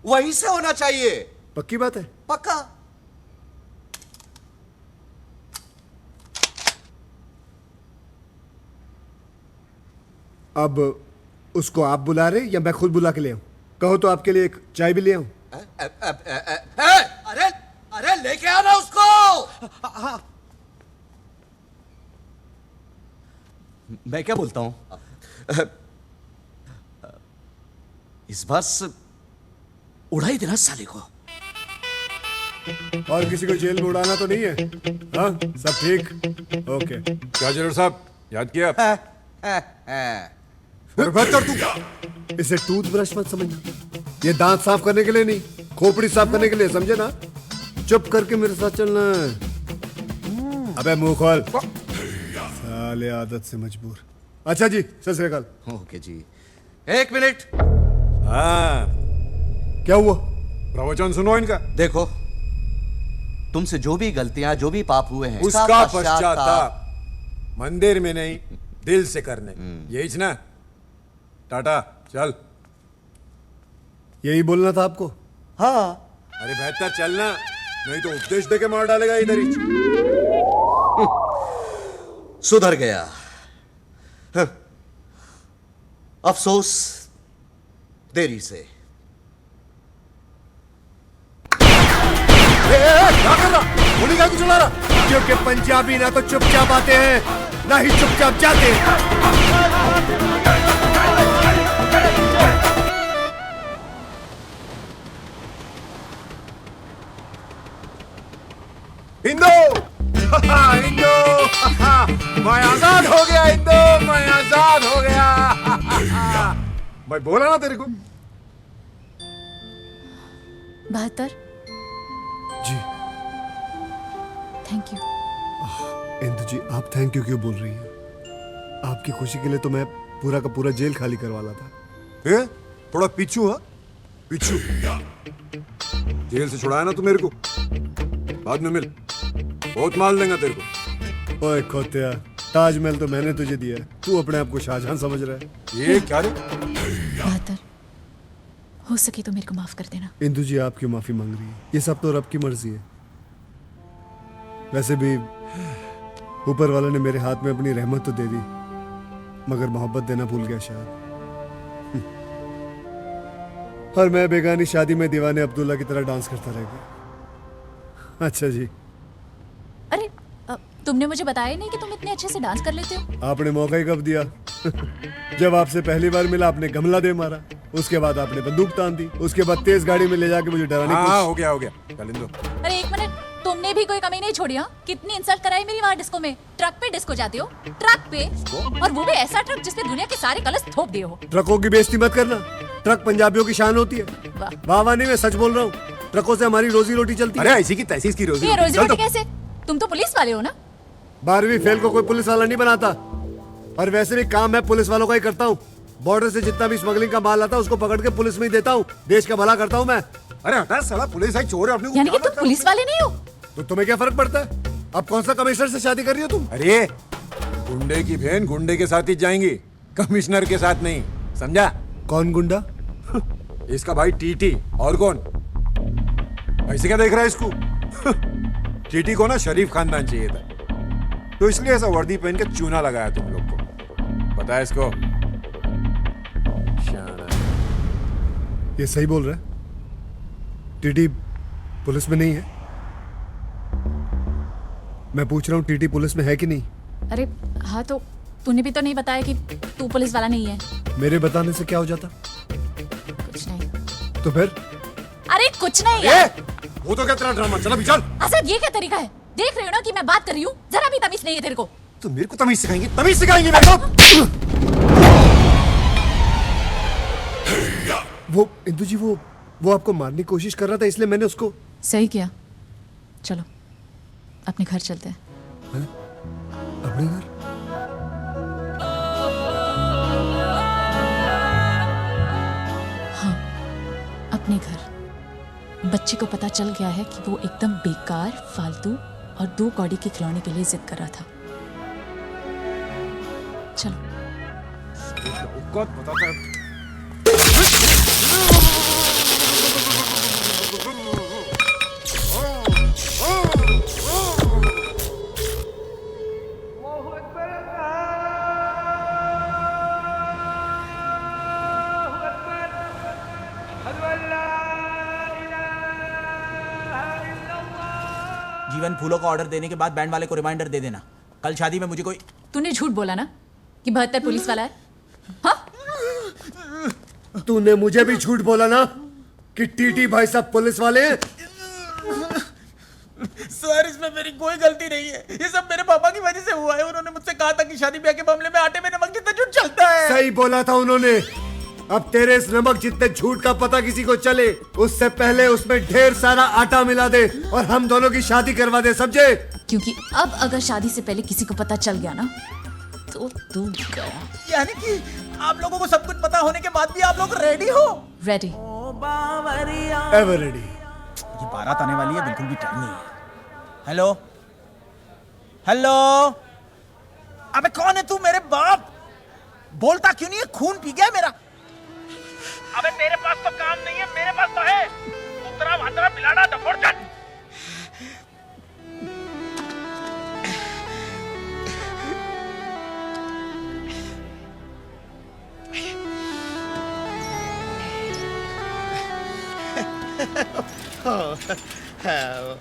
वहीं से होना चाहिए। पक्की बात है? पक्का। अब उसको आप बुला रहे या मैं खुद बुला के ले आऊं? कहो तो आपके लिए एक चाय भी ले आऊं? अरे अरे लेके आना उसको। मैं क्या बोलता हूं, इस बार उड़ा ही देना साले को। और किसी को जेल में उड़ाना तो नहीं है? हाँ, सब ठीक? ओके। क्या जरूर साहब, याद किया? इसे टूथब्रश मत समझना, ये दांत साफ करने के लिए नहीं, खोपड़ी साफ करने के लिए, समझे ना? चुप करके मेरे साथ चलना है। अबे मुंह खोल, साले आदत से मजबूर। अच्छा जी, सत श्री अकाल। ओके जी, एक मिनट। हाँ, क्या हुआ? प्रवचन सुनो इनका। देखो, तुमसे जो भी गलतियां, जो भी पाप हुए हैं, उसका पश्चाताप मंदिर में नहीं, दिल से करने। यही ना? टाटा, चल। यही बोलना था आपको? हाँ। अरे बेहतर चलना, नहीं तो उपदेश देके मार डालेगा इधर ही। सुधर गया। अफसोस देरी से। क्या कर रहा? गोली क्या चला रहा? क्योंकि पंजाबी ना तो चुपचाप आते हैं, ना ही चुपचाप जाते हैं। हिंदू हिंदू मैं आजाद हो गया। हिंदू मैं आजाद हो गया। मैं बोला ना तेरे को। 72। जी थैंक यू। इंदु जी, आप थैंक यू क्यों बोल रही हैं? आपकी खुशी के लिए तो मैं पूरा का पूरा जेल खाली करवाला था। थोड़ा पीछू। हाँ, पीछू। जेल से छुड़ाया ना तू मेरे को, बाद में मिल, बहुत माल देगा तेरे को। ओए खोतिया, ताजमहल तो मैंने तुझे दिया है, तू अपने आप को शाहजहां समझ रहा है। ये क्या रे? 72, हो सके तो मेरे को माफ कर देना। इंदु जी, आप क्यों माफी मांग रही है? ये सब तो रब की मर्जी है। वैसे भी ऊपर वाले ने मेरे हाथ में अपनी रहमत तो दे दी, मगर मोहब्बत देना भूल गया शायद। और मैं बेगानी शादी में दीवाने अब्दुल्ला की तरह डांस करता रह गया। अच्छा जी। अरे तुमने मुझे बताया नहीं कि तुम इतने अच्छे से डांस कर लेते हो। आपने मौका ही कब दिया? जब आपसे पहली बार मिला आपने गमला दे मारा, उसके बाद आपने बंदूक तान दी, उसके बाद तेज गाड़ी में ले जाके मुझे डराने की कोशिश। हो गया चल इंदु। अरे एक मिनट, तुमने भी कोई कमी नहीं छोड़ी? हाँ, कितनी इंसल्ट कराई मेरी वहाँ डिस्को में। ट्रक पे डिस्को जाते हो, ट्रक पे, और वो भी ऐसा ट्रक जिसने दुनिया के सारे कलश थोप दिए हो। ट्रकों की बेइज्जती मत करना, ट्रक पंजाबियों की शान होती है। वाह वाह नहीं, मैं सच बोल रहा हूँ, ट्रकों से हमारी रोजी रोटी चलती है। अरे ऐसी की तैसी इसकी रोजी रोटी कैसे? तुम तो पुलिस वाले हो ना? 12वीं फेल को कोई पुलिस वाला नहीं बनाता, और वैसे भी काम मैं पुलिस वालों का ही करता हूँ। बॉर्डर से जितना भी स्मगलिंग का माल आता है उसको पकड़ के पुलिस में ही देता हूँ, देश का भला करता हूँ मैं। अरे हटा साला, पुलिस है, चोर है अपने। यानी कि तुम पुलिस वाले नहीं हो? तो तुम्हें क्या फर्क पड़ता है? अब कौन सा कमिश्नर से शादी कर रही हो तुम? अरे गुंडे की बहन गुंडे के साथ ही जाएंगी, कमिश्नर के साथ नहीं, समझा? कौन गुंडा? इसका भाई टीटी। और कौन? ऐसे क्या देख रहा है इसको? टीटी को ना शरीफ खानदान चाहिए था, तो इसलिए ऐसा वर्दी पहन के चूना लगाया तुम लोग को। पता है इसको? ये सही बोल रहा है? टीटी पुलिस में नहीं है? मैं पूछ रहा हूँ टीटी पुलिस में है कि नहीं? अरे हाँ, तो तूने भी तो नहीं बताया कि तू पुलिस वाला नहीं है। मेरे बताने से क्या हो जाता? कुछ नहीं। तो फिर? अरे कुछ नहीं यार। वो तो क्या तेरा ड्रामा? चल अभी चल। असद, ये क्या तरीका है? देख रहे हो ना कि मैं बात कर रही हूँ, जरा भी तमीज नहीं है तेरे को। तो मेरे को तमीज सिखाएंगे? तमीज सिखाएंगे मेरे को? वो इंदु जी, वो आपको मारने की कोशिश कर रहा था, इसलिए मैंने उसको। सही किया। चलो अपने घर चलते हैं। अपने घर? हाँ, अपने घर। बच्चे को पता चल गया है कि वो एकदम बेकार, फालतू और 2 कौड़ी के खिलौने के लिए जिद कर रहा था। चलो। जीवन, फूलों का ऑर्डर देने के बाद बैंड वाले को रिमाइंडर दे देना, कल शादी में मुझे कोई। तूने झूठ बोला ना कि 72 पुलिस वाला है? हाँ? तूने मुझे भी झूठ बोला ना कि टीटी भाई साहब पुलिस वाले हैं? सर, इसमें मेरी कोई गलती नहीं है, ये सब मेरे पापा की वजह से हुआ है। उन्होंने मुझसे कहा था कि शादी ब्याह के मामले में आटे में नमक जितना झूठ चलता है। सही बोला था उन्होंने। अब तेरे इस नमक जितने झूठ का पता किसी को चले, उससे पहले उसमें ढेर सारा आटा मिला दे और हम दोनों की शादी करवा दे, समझे? क्योंकि अब अगर शादी से पहले किसी को पता चल गया ना, तो तू गया। यानी कि आप लोगों को सब कुछ पता होने के बाद भी आप लोग रेडी हो? रेडी। Ever ready. ये बारात आने वाली है, बिल्कुल भी टाइम नहीं है। हेलो हेलो, अबे कौन है तू? मेरे बाप बोलता क्यों नहीं है? खून पी गया मेरा। अबे तेरे पास तो काम नहीं है, मेरे पास तो है। उतरा भातरा मिलाना डफोड़ चट।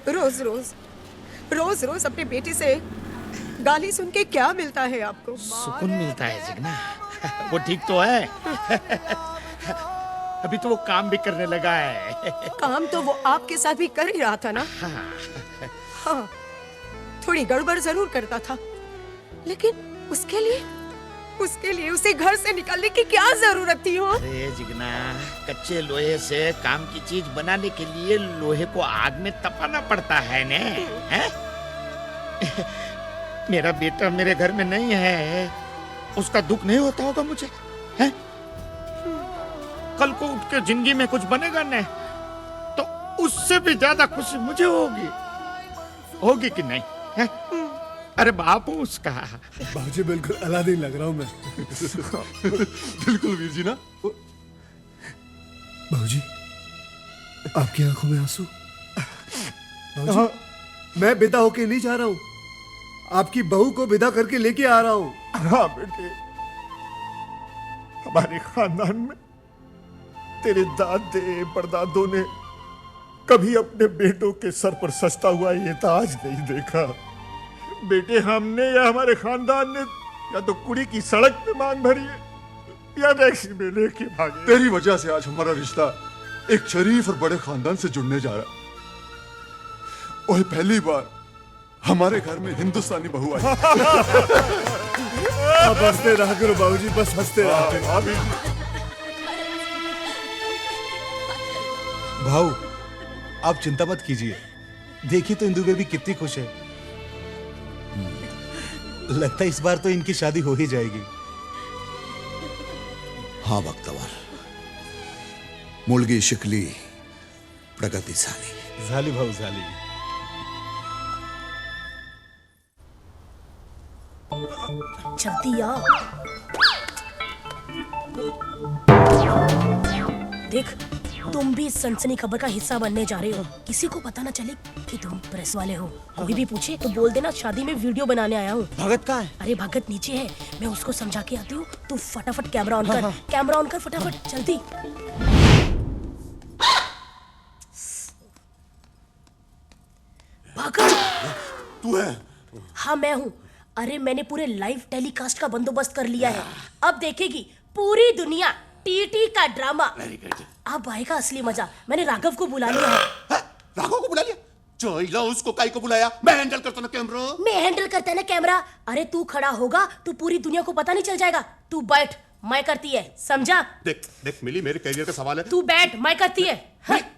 रोज रोज रोज रोज अपने बेटे से गाली सुन के क्या मिलता है आपको? सुकून मिलता है जिगना। वो ठीक तो है। अभी तो वो काम भी करने लगा है। काम तो वो आपके साथ भी कर ही रहा था ना। हाँ, थोड़ी गड़बड़ जरूर करता था, लेकिन उसके लिए उसे घर से निकालने की क्या जरूरत थी? हो अरे जिगना, कच्चे लोहे से काम की चीज बनाने के लिए लोहे को आग में तपाना पड़ता है ने? हैं? मेरा बेटा मेरे घर में नहीं है, उसका दुख नहीं होता होगा मुझे? हैं? कल को उठ के जिंदगी में कुछ बनेगा ने, तो उससे भी ज्यादा खुशी मुझे होगी कि नहीं? हैं? अरे बापू उसका। बाबूजी, बिल्कुल अलादीन लग रहा हूं मैं। बिल्कुल वीर जी ना। बाबूजी, आपकी आंखों में आंसू? बाबूजी, मैं विदा होके नहीं जा रहा हूं, आपकी बहू को विदा करके लेके आ रहा हूं। हाँ बेटे, हमारे खानदान में तेरे दादे परदादों ने कभी अपने बेटों के सर पर सजता हुआ ये ताज नहीं देखा। बेटे, हमने या हमारे खानदान ने या तो कुड़ी की सड़क पे मांग भरी है या टैक्सी में लेके भागे। तेरी वजह से आज हमारा रिश्ता एक शरीफ और बड़े खानदान से जुड़ने जा रहा है। ओए, पहली बार हमारे घर में हिंदुस्तानी बहू आई। अब हंसते रहा करो बाबूजी, बस हंसते रहा करो। भाऊ, आप चिंता मत कीजिए, देखिए तो इंदु बेबी कितनी खुश है। लगता है इस बार तो इनकी शादी हो ही जाएगी। हाँ बख्तवर, मुलगी शिकली प्रगति झाली भाऊ झाली। जल्दी आ। देख, तुम भी इस सनसनी खबर का हिस्सा बनने जा रहे हो। किसी को पता ना चले कि तुम प्रेस वाले हो। कोई भी पूछे तो बोल देना शादी में वीडियो बनाने आया हूँ। भगत कहाँ है? अरे भगत नीचे है, मैं उसको समझा के आती हूँ। तू फटाफट कैमरा ऑन कर, कैमरा ऑन कर फटाफट, जल्दी। भगत तू है? हाँ मैं हूँ। अरे मैंने पूरे लाइव टेलीकास्ट का बंदोबस्त कर लिया है। अब देखेगी पूरी दुनिया टीटी का ड्रामा। अब आएगा असली मजा। मैंने राघव को बुला लिया है। राघव को बुला लिया? चोइला उसको काई को बुलाया? मैं हैंडल करता ना कैमरा। मैं हैंडल करता ना कैमरा। अरे तू खड़ा होगा तो पूरी दुनिया को पता नहीं चल जाएगा। तू बैठ, मैं करती है, समझा? देख देख मिली, मेरे करियर का सवाल है। तू बैठ, मैं करती है।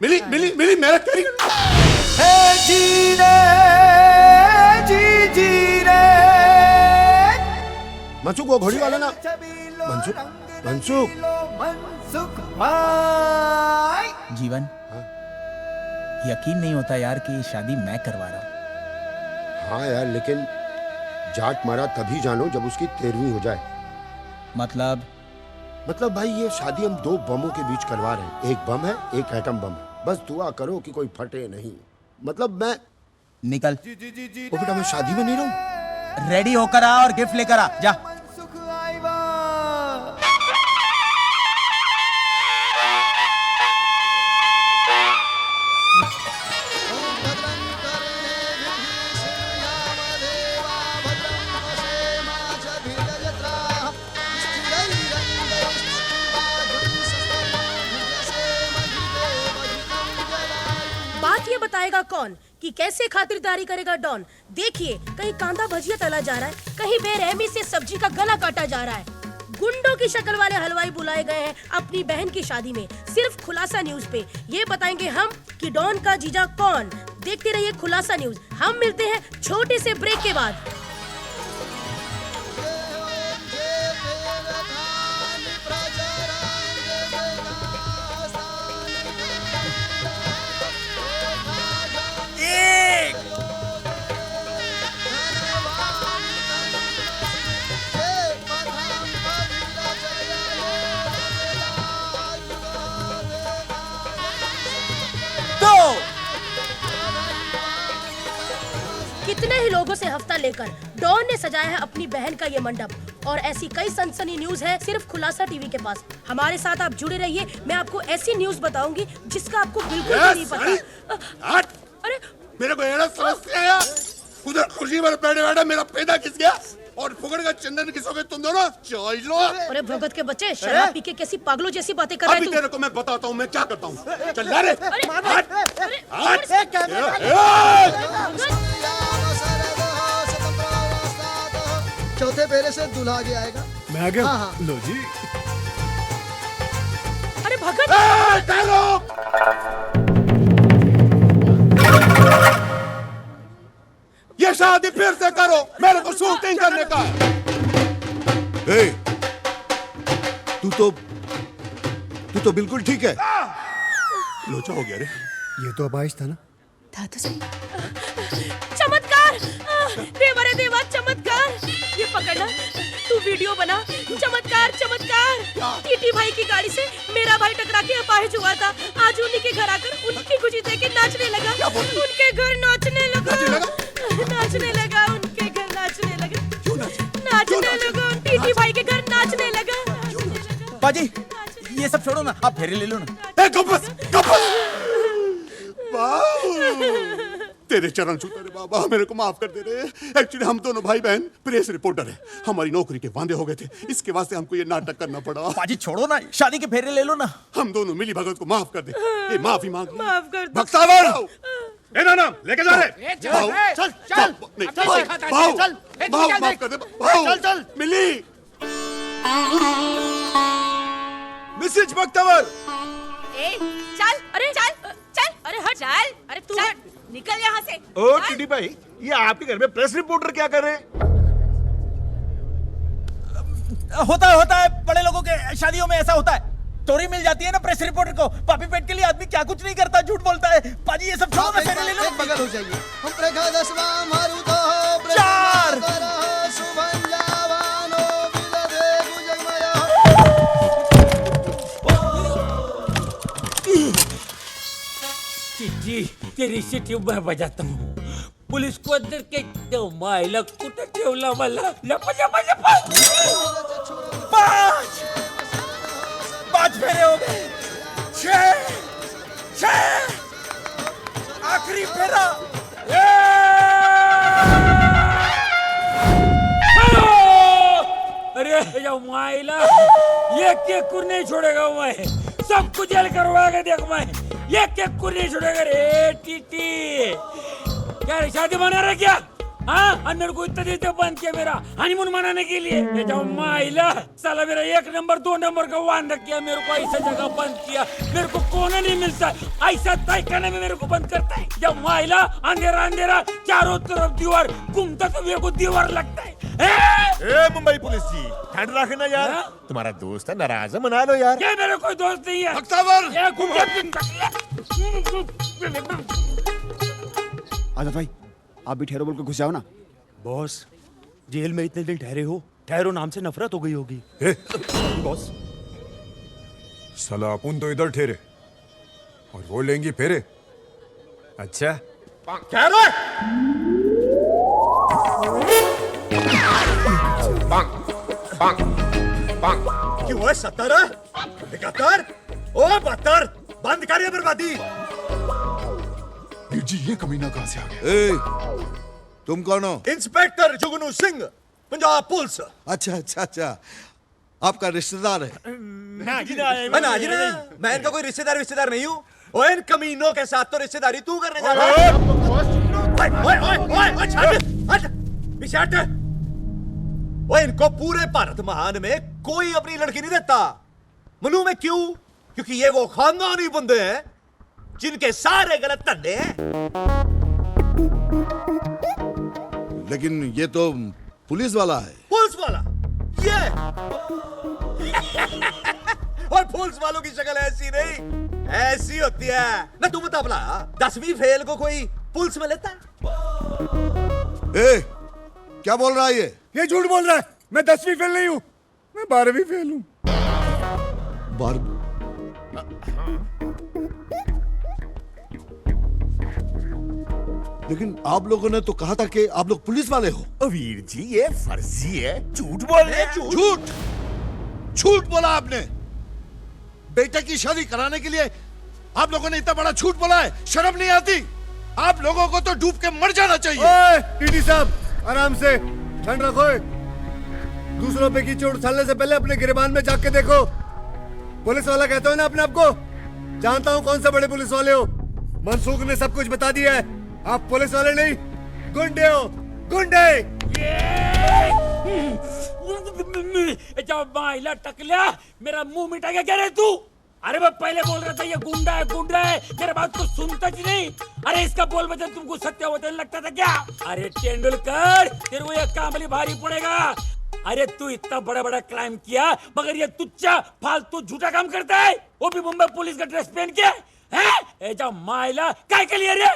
मिली मिली मिली मेरा करियर। जी रे जी रे। मनसुख वो घोड़ी वाला ना? मनसुख मनसुख मनसुख भाई। जीवन, यकीन नहीं होता यार कि ये शादी मैं करवा रहा हूँ। हाँ यार, लेकिन जाट मारा तभी जानो जब उसकी 13वीं हो जाए। मतलब भाई ये शादी हम 2 बमों के बीच करवा रहे हैं। एक बम है, एक एटम बम है। बस दुआ करो कि कोई फटे नहीं। मतलब मैं निकल। ओ बेटा, मैं शादी में नहीं रहूं। रेडी होकर आ और गिफ्ट लेकर आ जा। बात ये बताएगा कौन कि कैसे खातिरदारी करेगा डॉन। देखिए, कहीं कांदा भजिया तला जा रहा है, कहीं बेरहमी से सब्जी का गला काटा जा रहा है। गुंडों की शक्ल वाले हलवाई बुलाए गए हैं अपनी बहन की शादी में। सिर्फ खुलासा न्यूज पे ये बताएंगे हम कि डॉन का जीजा कौन। देखते रहिए खुलासा न्यूज। हम मिलते हैं छोटे से ब्रेक के बाद। कितने ही लोगों से हफ्ता लेकर डॉन ने सजाया है अपनी बहन का ये मंडप। और ऐसी कई सनसनी न्यूज है सिर्फ खुलासा टीवी के पास। हमारे साथ आप जुड़े रहिए। मैं आपको ऐसी न्यूज बताऊंगी जिसका आपको बिल्कुल भी नहीं पता। अरे मेरे को ऐसा समझ आया। उधर खुर्सी पर बैठे बैठे मेरा पैदा किस गया और फुकड़ का चंदन किसोगे तुम दोनों? चलो। अरे भगत के बच्चे, शराब पी के कैसी पागलों जैसी बातें कर रहे हैं अभी तू? तेरे को मैं बताता हूँ मैं क्या करता हूँ। चल रे। चौथे फेरे से दूल्हा आगे आएगा। मैं आ गया। हाँ। लो जी। अरे भगत, ये शादी फिर से करो, मेरे को शूटिंग करने का है। ए, तू तो बिल्कुल ठीक है। लोचा हो गया रे। ये तो अबाइश था ना? था तो सही। चमत्कार! देवा रे देवा, चमत्कार! ये पकड़ना, तू वीडियो बना। चमत्कार चमत्कार! टीटी भाई की गाड़ी से मेरा भाई टकरा के अपाहिज हुआ था। आज उन्हीं के घर आकर उनकी खुशी देख के नाचने लगा। उनके घर नाचने लगा। नाचने लगा उनके घर नाचने लगा। नाचने लगा टीटी भाई के घर नाचने लगा। बाजी, ये सब छोड़ो ना, आप फेरे ले लो ना। तेरे चरण छूते रे बाबा, मेरे को माफ कर दे रे। एक्चुअली हम दोनों भाई बहन प्रेस रिपोर्टर है। हमारी नौकरी के वादे हो गए थे, इसके वास्ते हमको ये नाटक करना पड़ा। बाजी छोड़ो ना, शादी के फेरे ले लो ना। हम दोनों मिली भगत को माफ कर दे। ये माफी मांग। माफ कर दो। भक्तावर ना लेके जा रहे। चल चल चल माफ कर दे। चल चल मिली। मिसेज भक्तावर। चल, अरे चल चल, अरे हट, चल, अरे तू हट, निकल यहाँ से। ओ टीटी भाई, ये आपके घर में प्रेस रिपोर्टर क्या कर रहे हैं? होता है बड़े लोगों के शादियों में ऐसा होता है। चोरी मिल जाती है ना प्रेस रिपोर्टर को। पापी पेट के लिए आदमी क्या कुछ नहीं करता, झूठ बोलता है। पाजी ये सब छोड़ो ना, फेरे ले लो। एक बगल हो जाइए। हम प्रकाशवा मारुतो चार। सुभंजावानो विदधे भुजगमया। जी तेरी सिटी मैं बजाता हूँ पुलिस को अंदर के मायला कुठे ठेवला मला लपा लपा लपा 5 फेरे हो गए 6 आखिरी फेरा अरे मायला ये कुर नहीं छोड़ेगा मैं सबको जेल करवाएगा देख मैं ये कुर नहीं छोड़ेगा रे टीटी क्या रे शादी मना रहा क्या हाँ और मेरे को इतना देते बंद किया मेरा हनीमून मनाने के लिए ये जाओ माइला साला मेरा 1 नंबर 2 नंबर का वादा किया मेरे को ऐसा जगह बंद किया मेरे को कोने नहीं मिलता ऐसा तय करने में मेरे को बंद करता है जब माइला अंधेरा अंधेरा चारों तरफ दीवार घूमता तो मेरे को दीवार लगता है ए मुंबई पुलिस जी ठंड रखना यार तुम्हारा दोस्त है नाराज है मना लो यार ये मेरा कोई दोस्त नहीं है आजाद भाई आप भी ठहरो बोल के घुस जाओ ना बॉस जेल में इतने दिन ठहरे हो ठहरो नाम से नफरत हो गई होगी बॉस साला अपन तो इधर ठहरे और वो लेंगी फेरे अच्छा ठहरो क्यों है 70 71 ओ 72 बंद करिए बर्बादी वीर जी ये कमीना कहां से आ गया तुम कौन हो? इंस्पेक्टर जुगनू सिंह पंजाब पुलिस अच्छा अच्छा अच्छा आपका रिश्तेदार है मैं इनका कोई रिश्तेदार नहीं हूँ ओए इन कमीनों के साथ तो रिश्तेदारी तू करने जा रहा है ओए इनको पूरे भारत महान में कोई अपनी लड़की नहीं देता मालूम है क्यों क्योंकि ये वो खानदानी बंदे हैं जिनके सारे गलत धंधे हैं लेकिन ये तो पुलिस वाला है पुलिस वाला ये और पुलिस वालों की शक्ल ऐसी नहीं ऐसी होती है ना तू बता भला 10वीं फेल को कोई पुलिस में लेता है ए क्या बोल रहा है ये झूठ बोल रहा है मैं 10वीं फेल नहीं हूं मैं 12वीं फेल हूं 12 लेकिन आप लोगों ने तो कहा था कि आप लोग पुलिस वाले हो वीर जी ये फर्जी है झूठ बोल रहे झूठ बोला आपने बेटे की शादी कराने के लिए आप लोगों ने इतना बड़ा झूठ बोला है शर्म नहीं आती आप लोगों को तो डूब के मर जाना चाहिए टीटी साहब आराम से ठंड रखो दूसरों पे की चोट उछालने से पहले अपने गिरबान में जाके देखो पुलिस वाला कहते हो ना अपने आप को जानता हूं कौन से बड़े पुलिस वाले हो मनसूख ने सब कुछ बता दिया है आप पुलिस वाले नहीं गुंडे हो गुंडे जब माइला टकला मेरा मुंह मिटा गया क्या रे तू अरे मैं पहले बोल रहा था ये गुंडा है मेरे बात को सुनता ही नहीं अरे इसका बोल वचन तुमको सत्य वचन लगता था क्या अरे तेंदुलकर तेरे को ये कामली भारी पड़ेगा अरे तू इतना बड़ा बड़ा क्राइम किया मगर ये तुच्चा फालतू झूठा काम करता है वो भी मुंबई पुलिस का ड्रेस पहन के है जब माइला काय के लिए रे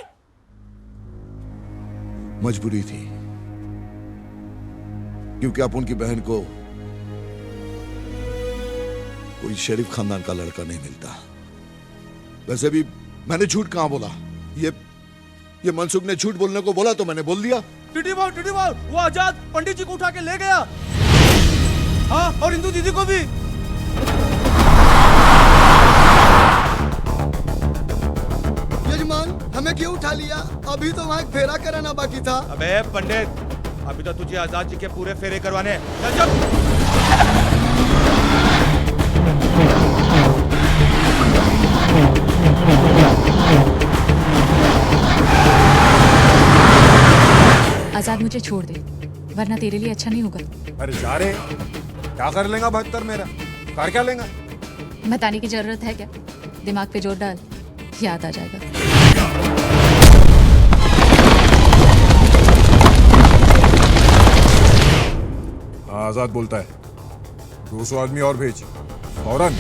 मजबूरी थी क्योंकि आप उनकी बहन को कोई शरीफ खानदान का लड़का नहीं मिलता वैसे भी मैंने झूठ कहां बोला ये मनसुख ने झूठ बोलने को बोला तो मैंने बोल दिया टीटी बाल वो आजाद पंडित जी को उठा के ले गया हाँ और इंदू दीदी को भी यजमान हमें क्यों उठा लिया अभी तो वहाँ फेरा कराना बाकी था अबे पंडित अभी तो तुझे आजाद जी के पूरे फेरे करवाने चल चल आजाद मुझे छोड़ दे वरना तेरे लिए अच्छा नहीं होगा अरे जा रे क्या कर लेगा 72 मेरा कर क्या लेगा बताने की जरूरत है क्या दिमाग पे जोर डाल याद आ जाएगा आजाद बोलता है 200 आदमी और भेज फौरन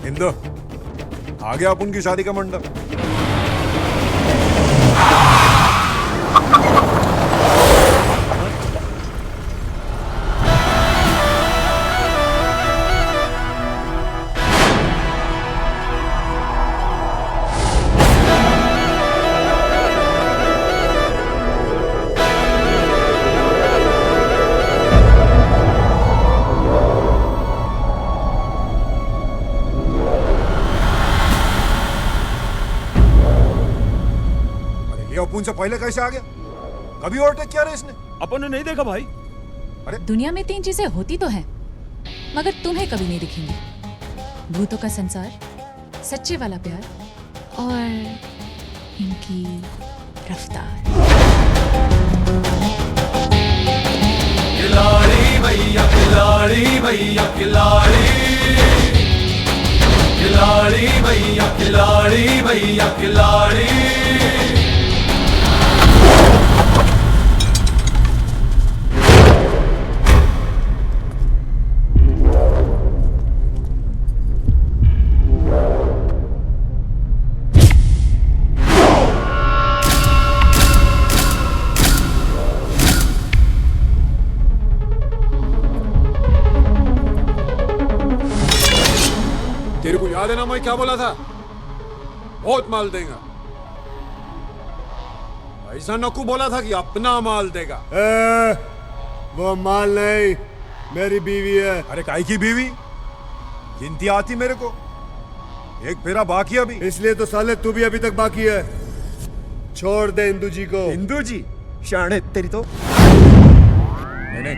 इंदो आ गया अपन की शादी का मंडप ये अपुन से पहले कैसे आ गया? कभी ओवरटेक किया रे इसने? अपन ने नहीं देखा भाई। दुनिया में 3 चीजें होती तो हैं, मगर तुम्हें कभी नहीं दिखेंगी। भूतों का संसार, सच्चे वाला प्यार और इनकी रफ्तार। खिलाड़ी भैया खिलाड़ी भैया खिलाड़ी, खिलाड़ी भैया खिलाड़ी भैया खिलाड़ी। तेरे को याद है ना मैं क्या बोला था? बहुत माल देगा। ऐसा नकू बोला था कि अपना माल देगा। वो माल नहीं, मेरी बीवी है। अरे काई की बीवी? गिनती आती मेरे को, एक फेरा बाकी अभी। इसलिए तो साले तू भी अभी तक बाकी है। छोड़ दे इंदू जी को। इंदू जी शाणे तेरी तो। नहीं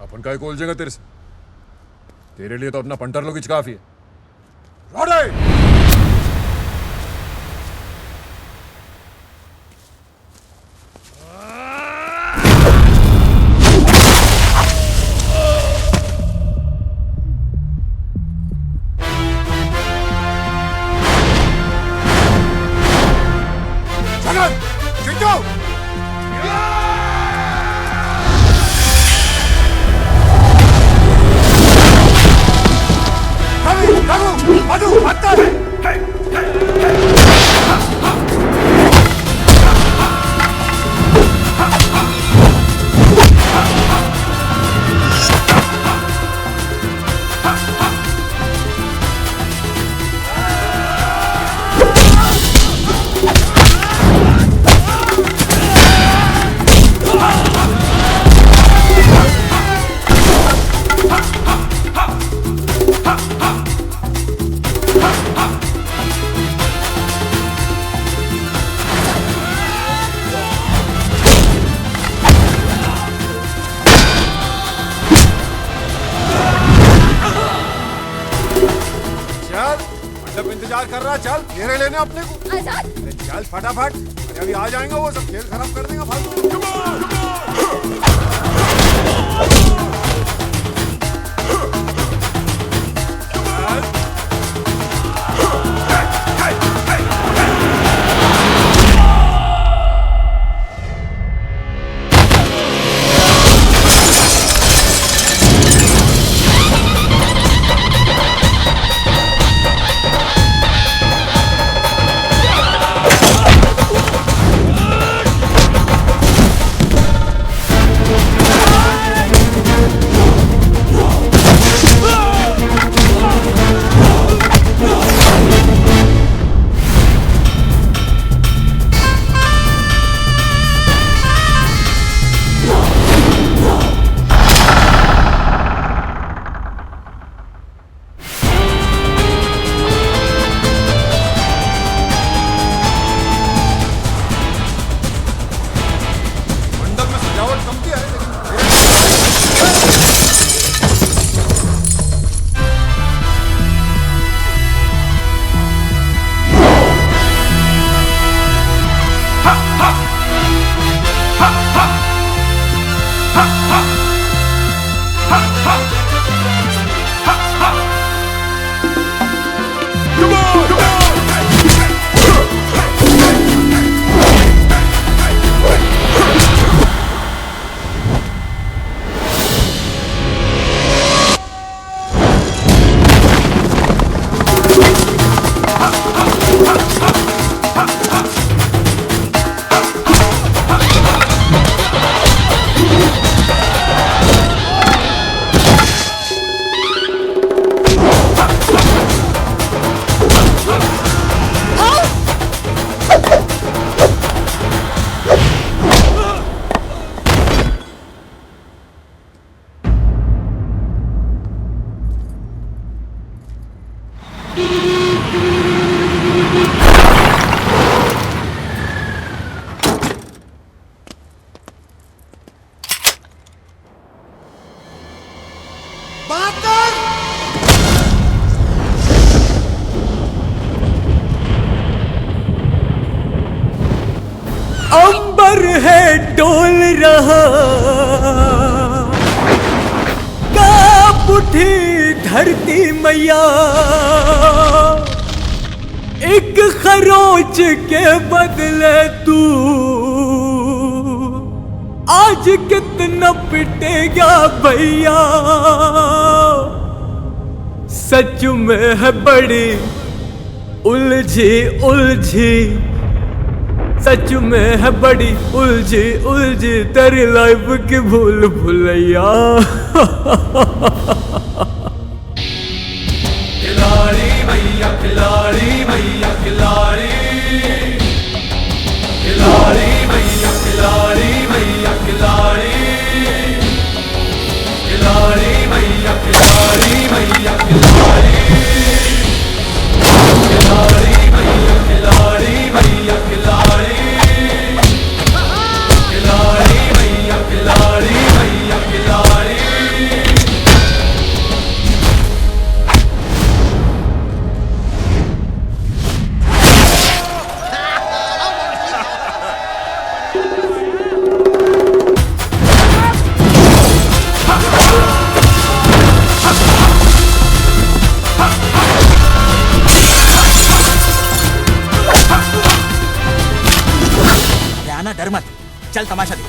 अपन का कोल जाएगा तेरे से। तेरे लिए तो अपना पंटर लोग काफी है। रोडे! इंतजार कर रहा, चल घेरे लेने अपने को। आजाद चल फटाफट, अभी आ जाएंगे वो सब, खेल खराब कर देंगे फालतू। अंबर है डोल रहा, कांप उठी धरती मैया, एक खरोच के बदले तू आज कितना पिटेगा भैया। सच में है बड़ी उलझी उलझी, सच में है बड़ी उलझी उलझी तेरी लाइफ की भूल भुलैया। खिलाड़ी भैया खिलाड़ी भैया खिलाड़ी, खिलाड़ी भैया खिलाड़ी भैया खिलाड़ी, खिलाड़ी भैया खिलाड़ी भैया खिलाड़ी, खिलाड़ी भैया खिलाड़ी भैया खिलाड़ी, खिलाड़ी भैया खिलाड़ी भैया खिलाड़ी। डर मत, चल तमाशा देख।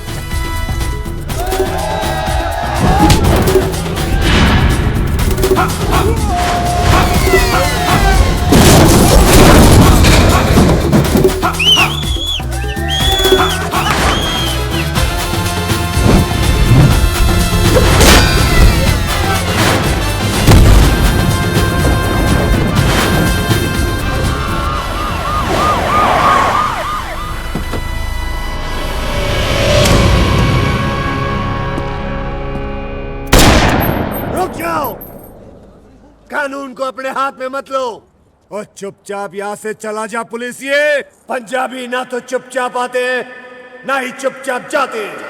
कानून को अपने हाथ में मत लो और चुपचाप यहाँ से चला जा पुलिसिए। पंजाबी ना तो चुपचाप आते हैं ना ही चुपचाप जाते हैं।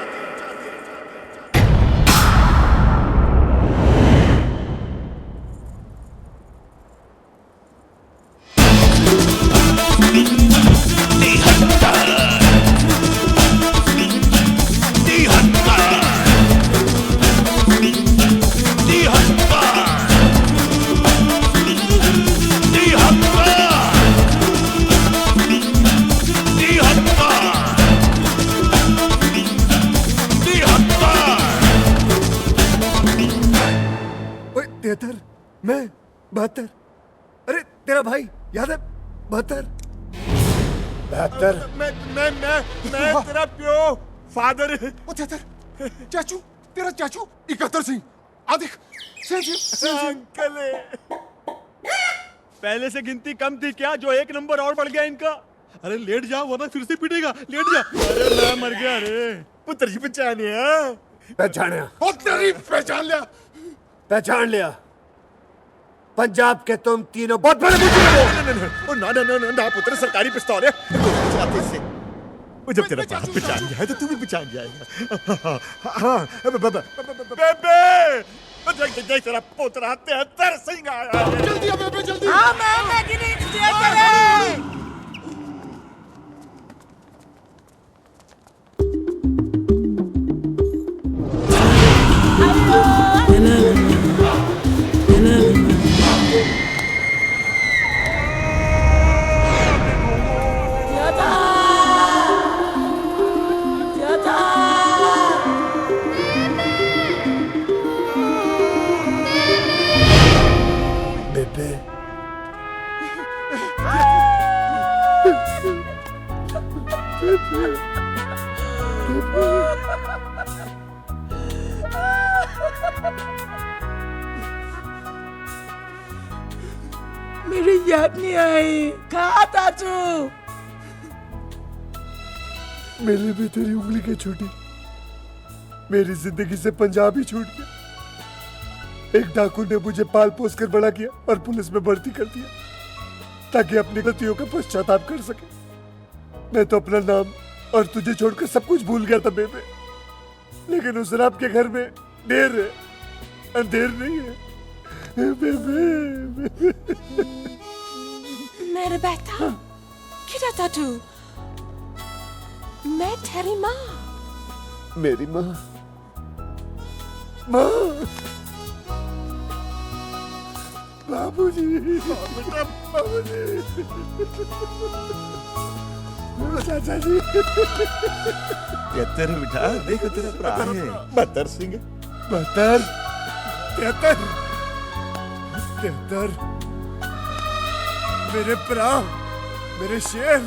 तिहत्तर, मैं 72, अरे तेरा भाई याद है 72, मैं तेरा प्यो फादर। ओ तिहत्तर, चाचू, तेरा चाचू 71 सिंह, आ देख अंकल। पहले से गिनती कम थी क्या जो एक नंबर और बढ़ गया इनका? अरे लेट जा वरना फिर से पिटेगा, लेट जा। अरे मैं मर गया रे पुत्र जी, पहचानिया पहचान लिया। पंजाब के तुम तीनों बहुत बड़े मुजरिम हो। ना पुत्र, सरकारी पिस्तौल है। जब तेरा बाप पहचान जाए तो तू भी पहचान जाएगा। बेबे देख तेरा पोतरा 73 सिंह आया है। जल्दी आ बेबे, जल्दी। हाँ मैं चले। मेरी याद नहीं आई। कहा था तू? मेरे भी तेरी उंगली के छूटी, मेरी जिंदगी से पंजाब ही छूट गया। एक डाकू ने मुझे पाल पोस कर बड़ा किया और पुलिस में भर्ती कर दिया ताकि अपनी गलतियों का पश्चाताप कर सके। मैं तो अपना नाम और तुझे छोड़कर सब कुछ भूल गया था बेबे, लेकिन उस रब के घर में देर है, अंधेर नहीं है बेबे। मेरे बेटा, किधर था तू? मैं तेरी माँ। मेरी माँ। माँ। बाबूजी। बेटा बाबूजी। चाचा जी। तेतर बेटा देखो तेरा भरा है बहत्तर सिंह। बहत्तर। 73। 73। मेरे भरा, मेरे शेर।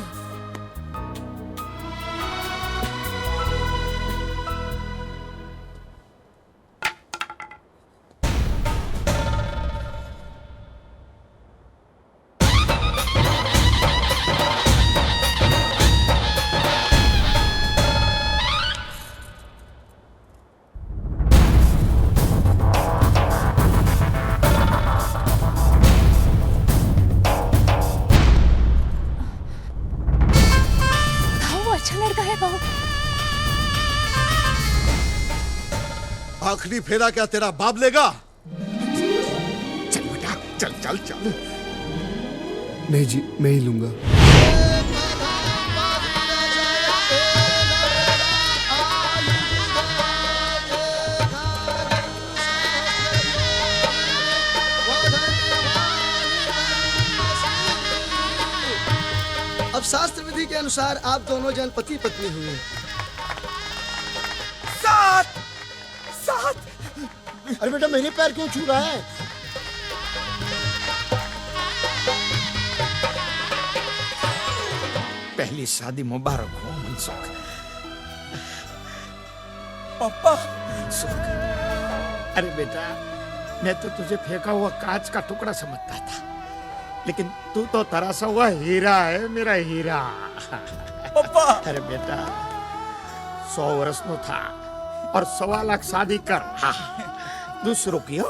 अच्छा लड़का है बहू। आखिरी फेरा क्या तेरा बाप लेगा? चल बेटा चल चल चल। नहीं जी, मैं ही लूंगा। अब शास्त्र विधि के अनुसार आप दोनों जन पति पत्नी हुए। साथ। साथ। अरे बेटा मेरे पैर क्यों छू रहा है? पहली शादी मुबारक हो मनसुख। पापा। सुख। अरे बेटा मैं तो तुझे फेंका हुआ कांच का टुकड़ा समझता था, लेकिन तू तो तरासा हुआ हीरा है, मेरा हीरा। पापा। अरे बेटा 100 वर्ष नो था और 1.25 लाख शादी कर। हाँ दूसरों की हो।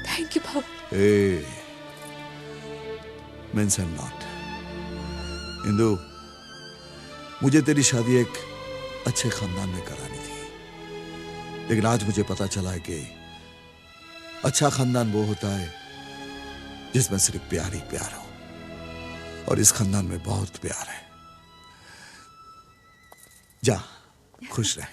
थैंक यू भाऊ। Hey, mention not. इंदु, मुझे तेरी शादी एक अच्छे खानदान में करानी थी, लेकिन आज मुझे पता चला है कि अच्छा खानदान वो होता है जिसमें सिर्फ प्यार ही प्यार हो, और इस खानदान में बहुत प्यार है। जा खुश रह।